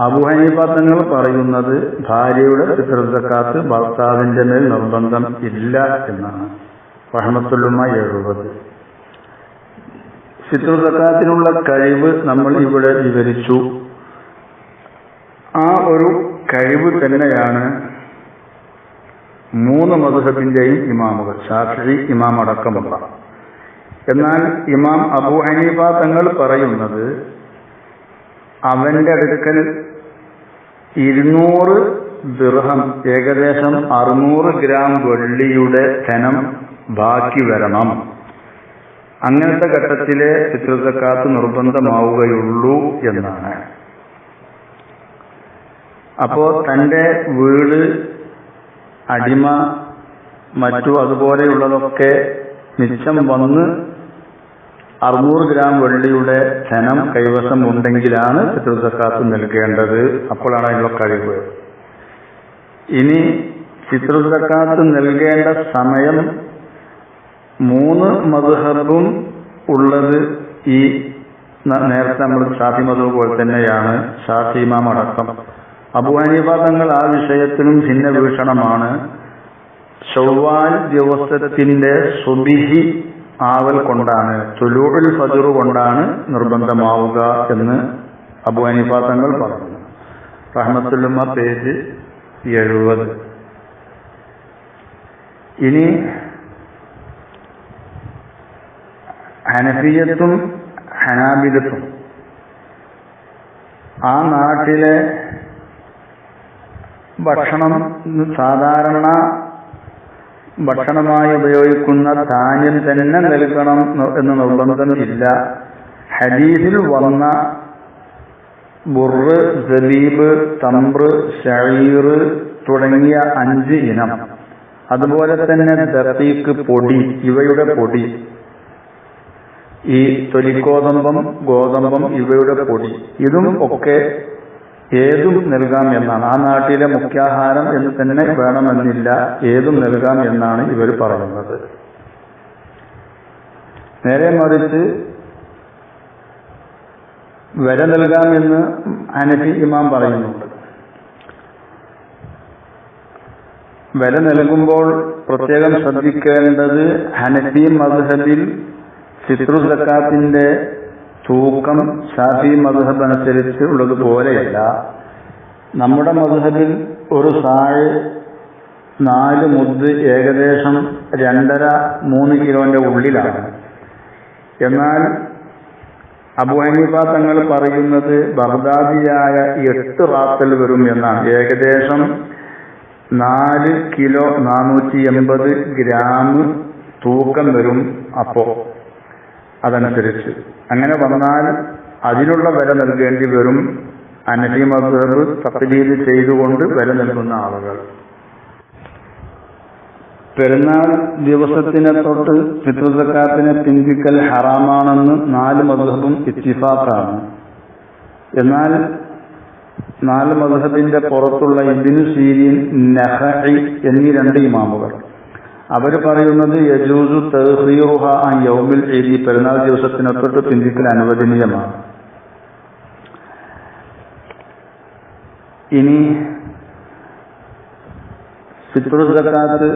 അബൂ ഹനീഫ തങ്ങൾ പറയുന്നത് ഭാര്യയുടെ ഫിത്ർ സക്കാത്ത് ഭർത്താവിന്റെ മേൽ നിർബന്ധം ഇല്ല എന്നാണ്. റഹ്മത്തുല്ലുമ 70. ഫിത്ർ സക്കാത്തിനുള്ള കഴിവ് നമ്മൾ ഇവിടെ വിവരിച്ചു. ആ ഒരു കഴിവ് തന്നെയാണ് 3 മദ്ഹബിന്റെയും ഇമാമുകൾ, ശാഫിഈ ഇമാം അടക്കമുള്ള. എന്നാൽ ഇമാം അബൂ ഹനീഫ തങ്ങൾ പറയുന്നത് അവന്റെ അടുക്കൽ 200 ദിർഹം, ഏകദേശം 600 ഗ്രാം വെള്ളിയുടെ ധനം ബാക്കി വരണം. അങ്ങനത്തെ ഘട്ടത്തിലെ ഫിത്ർ സക്കാത്ത് നിർബന്ധമാവുകയുള്ളൂ എന്നാണ്. അപ്പോ തന്റെ വീട്, അടിമ, മറ്റു അതുപോലെയുള്ളതൊക്കെ മിച്ചം വന്ന് 600 ഗ്രാം വെള്ളിയുടെ ധനം കൈവശം ഉണ്ടെങ്കിലാണ് ഫിത്ർ സക്കാത്ത് നൽകേണ്ടത്. അപ്പോഴാണ് അതിനുള്ള കഴിവ്. ഇനി ഫിത്ർ സക്കാത്ത് നൽകേണ്ട സമയം 3 മദ്ഹബും ഉള്ളത് ഈ നേരത്തെ നമ്മൾ ഷാഫി മദ്ഹബ് പോലെ തന്നെയാണ്. ഷാഫി ഇമാം അടക്കം അബൂ ഹനീഫ തങ്ങൾ ആ വിഷയത്തിലും ഭിന്ന വീക്ഷണമാണ്. ശവ്വാൽ ദിവസത്തിന്റെ സുബ്ഹി ആവൽ കൊണ്ടാണ്, തുലൂഉൽ ഫജ്ർ കൊണ്ടാണ് നിർബന്ധമാവുക എന്ന് അബൂ ഹനീഫ തങ്ങൾ പറഞ്ഞു. റഹ്മത്തുൽ ഉമ്മ പേജ് 70. ഇനി ഹനഫിയത്തും ഹനാബിലത്തും ആ നാട്ടിലെ ഭക്ഷണം സാധാരണ ഭക്ഷണമായി ഉപയോഗിക്കുന്ന ധാന്യം തന്നെ നൽകണം എന്ന് നിർബന്ധമില്ല. ഹദീസിൽ വന്ന ബുർറ്, സബീബ്, തംറ്, ശഈർ തുടങ്ങിയ 5 ഇനം, അതുപോലെ തന്നെ ദഖീഖ് പൊടി, ഇവയുടെ പൊടി, ഈ തൊലിക്കോതമ്പം, ഗോതമ്പം ഇവയുടെ പൊടി, ഇതും ഒക്കെ ഏതും നൽകാം എന്നാണ്. ആ നാട്ടിലെ മുഖ്യാഹാരം എന്ന് തന്നെ വേണമെന്നില്ല, ഏതും നൽകാം എന്നാണ് ഇവർ പറയുന്നത്. നേരെ മറിച്ച് വില നൽകാം എന്ന് ഹനഫി ഇമാം പറയുന്നുണ്ട്. വില നൽകുമ്പോൾ പ്രത്യേകം ശ്രദ്ധിക്കേണ്ടത് ഹനഫി മദ്ഹബിൽ ഫിത്ർ സക്കാത്തിന്റെ തൂക്കം ഷാഫി മദ്ഹബ് അനുസരിച്ച് ഉള്ളതുപോലെയല്ല. നമ്മുടെ മദ്ഹബിൽ ഒരു സാഴ് 4 മുദ് ഏകദേശം 2.5-3 കിലോന്റെ ഉള്ളിലാണ്. എന്നാൽ അബൂ ഹനീഫ തങ്ങൾ പറയുന്നത് ബഗ്ദാദിയായ 8 റാത്തൽ വരും എന്നാണ്. ഏകദേശം 4 കിലോ 480 ഗ്രാം തൂക്കം വരും. അപ്പോ അതനുസരിച്ച് അങ്ങനെ വന്നാൽ അതിനുള്ള വില നൽകേണ്ടി വരും. ഹനഫി മദ്ഹബ് തഖ്ലീദ് ചെയ്തുകൊണ്ട് വില നൽകുന്ന ആളുകൾ. പെരുന്നാൾ ദിവസത്തിനെ തൊട്ട് ഫിത്ർ സക്കാത്തിനെ പിന്തിക്കൽ ഹറാമാണെന്ന് 4 മദ്ഹബും ഇത്തിഫാഖാണ്. എന്നാൽ 4 മദ്ഹബിന്റെ പുറത്തുള്ള ഇബ്നു സീരീൻ, നഖഈ എന്നീ 2 ഇമാമുകൾ അവർ പറയുന്നത് യജൂസു തഖീറുഹ അൻ യൗമിൽ ഈദ്, പെരുന്നാൾ ദിവസത്തിനെ തൊട്ട് പിന്തിക്കൽ അനുവദനീയമാണ്. ഇനി ഫിത്ർ സക്കാത്ത്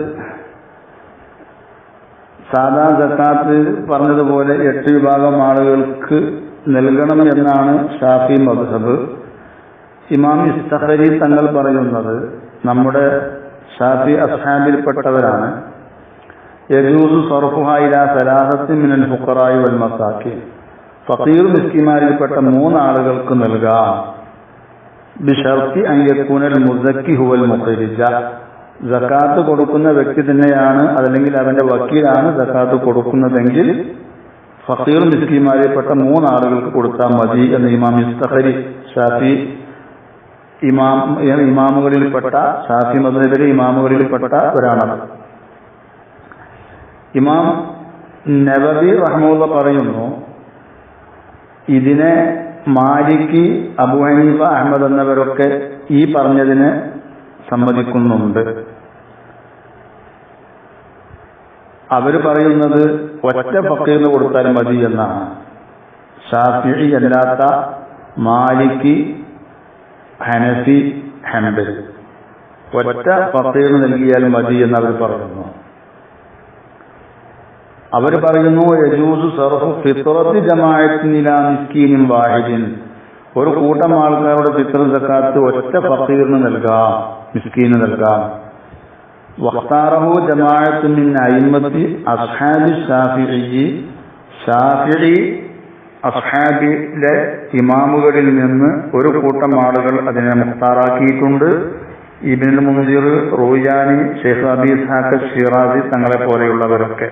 സാധാ സക്കാത്ത് പറഞ്ഞതുപോലെ 8 വിഭാഗം ആളുകൾക്ക് നൽകണം എന്നാണ് ഷാഫി മദ്ഹബ്. ഇമാം ഇസ്തഖരി തങ്ങൾ പറയുന്നത് നമ്മുടെ ഷാഫി അസ്ഹാബിൽപ്പെട്ടവരാണ്. യജൂസു സർഫുഹ ഇലാ സലാസത്തി മിനൽ ഫുഖറാഇ വൽ മസാകിൻ, ഫഖീർ മിസ്കിന്മാരിൽപ്പെട്ട 3 ആളുകൾക്ക് നൽകാം. ബിശർത്തി അൻ യകൂനൽ മുസക്കി ഹുവൽ മുഖരിജ, സക്കാത്ത് കൊടുക്കുന്ന വ്യക്തി തന്നെയാണ്, അതല്ലെങ്കിൽ അവന്റെ വക്കീലാണ് സക്കാത്ത് കൊടുക്കുന്നതെങ്കിൽ ഫഖീർ മിസ്കിന്മാരിൽപ്പെട്ട 3 ആളുകൾക്ക് കൊടുത്താൽ മതി എന്ന് ഇമാം ഇസ്തഖരി ഷാഫി ഇമാമുകളിൽപ്പെട്ട, ഷാഫി മദ്ഹബിലെ ഇമാമുകളിൽപ്പെട്ട ഒരാളാണ്. ഇമാം നവവി റഹ്മത്തുള്ളാഹി പറയുന്നു, ഇതിനെ മാലികി, അബൂ ഹനീഫ, അഹ്മദ് എന്നിവരൊക്കെ ഈ പറഞ്ഞതിന് സമ്മതിക്കുന്നുണ്ട്. അവര് പറയുന്നത് ഒറ്റ ഫഖീറിന് കൊടുത്താൽ മതി എന്നാണ്. ഷാഫിഈ അല്ലാത്ത മാലികി, ഹനഫി, ഹംബലി ഒറ്റ ഫഖീറിന് നൽകിയാൽ മതി എന്ന് അവർ പറയുന്നു. അവർ പറയുന്നു യജൂസു സർഫു ഫിത്രത്തി ജമാഅത്തിൻ ഇലാ മിസ്കീനിൻ വാഹിദിൻ, ഒരു കൂട്ടം ആൾക്കാരുടെ ഫിത്ർ സക്കാത്ത് ഒറ്റ ഫഖീറിന് നൽകാം, മിസ്കീന് നൽകാം. വഖ്താറഹു ജമാഅത്തുൻ മിൻ അയിമ്മത്തി അസ്ഹാബി ഷാഫിഈ, ഷാഫിഈ അസ്ഹാബിലെ ഇമാമുകളിൽ നിന്ന് ഒരു കൂട്ടം ആളുകൾ അതിനെ മുഖ്താറാക്കിയിട്ടുണ്ട്. ഇബ്നുൽ മുൻസിർ, റൂയാനി, ശൈഖ് അബീ ഇസ്ഹാഖ് ഷിറാസി തങ്ങളെ പോലെയുള്ളവരൊക്കെ.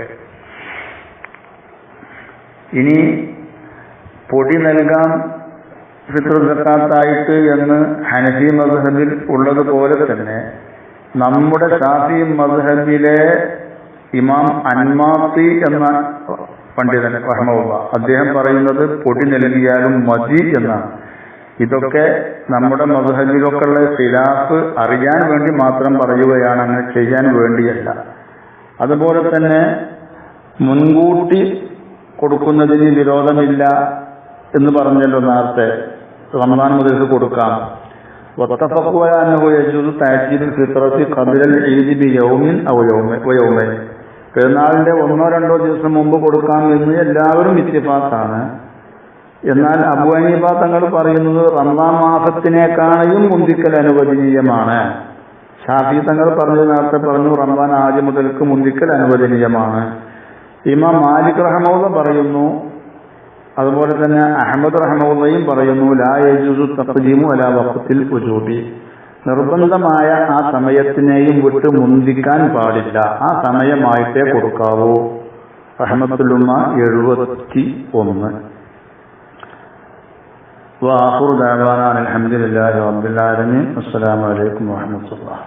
ഇനി പൊടി നൽകാം ഫിത്ർ സക്കാത്തായിട്ട് എന്ന് ഹനഫി മദ്ഹബിൽ ഉള്ളതുപോലെ തന്നെ നമ്മുടെ ഷാഫി മദ്ഹബിലെ ഇമാം അൻമാത്തി എന്ന പണ്ഡിതൻ റഹ്മഹുല്ലാഹ്, അദ്ദേഹം പറയുന്നത് പൊടി നൽകിയാലും മതി എന്നാണ്. ഇതൊക്കെ നമ്മുടെ മദ്ഹബിലൊക്കെയുള്ള ഖിലാഫ് അറിയാൻ വേണ്ടി മാത്രം പറയുകയാണ്, അങ്ങനെ ചെയ്യാൻ വേണ്ടിയല്ല. അതുപോലെ തന്നെ മുൻകൂട്ടി കൊടുക്കുന്നതിന് വിരോധമില്ല എന്ന് പറഞ്ഞല്ലോ നേരത്തെ, റമദാൻ മുതൽക്ക് കൊടുക്കാം. പെരുന്നാളിന്റെ 1-2 ദിവസം മുമ്പ് കൊടുക്കാം എന്ന് എല്ലാവരും ഇത്തിഫാഖാണ്. എന്നാൽ അബൂ ഹനീഫ തങ്ങൾ പറയുന്നത് റമദാൻ മാസത്തിനേക്കാളും മുന്തിക്കൽ അനുവദനീയമാണ്. ഷാഫി തങ്ങൾ പറഞ്ഞത് നേരത്തെ പറഞ്ഞു റമദാൻ ആദ്യം മുതൽക്ക് മുന്തിക്കൽ അനുവദനീയമാണ്. ഇമാം മാലിക് റഹ്മഹുല്ലാഹ് പറയുന്നു, അതുപോലെ തന്നെ അഹ്മദ് റഹ്മഹുല്ലാഹയും പറയുന്നു ലാ യജൂസു തഖ്ദീമു അലാ വഖ്തിൽ വുജൂബി, നിർബന്ധമായ ആ സമയത്തിനെയും വിട്ട് മുന്തിക്കാൻ പാടില്ല, ആ സമയമായിട്ടേ കൊടുക്കാവൂ. റഹ്മത്തുൽ ഉമ്മ 71. വആഖിറു ദഅവാനാ അൽഹംദുലില്ലാഹി റബ്ബിൽ ആലമീൻ. അസ്സലാമു അലൈക്കും വറഹ്മത്തുള്ളാഹി.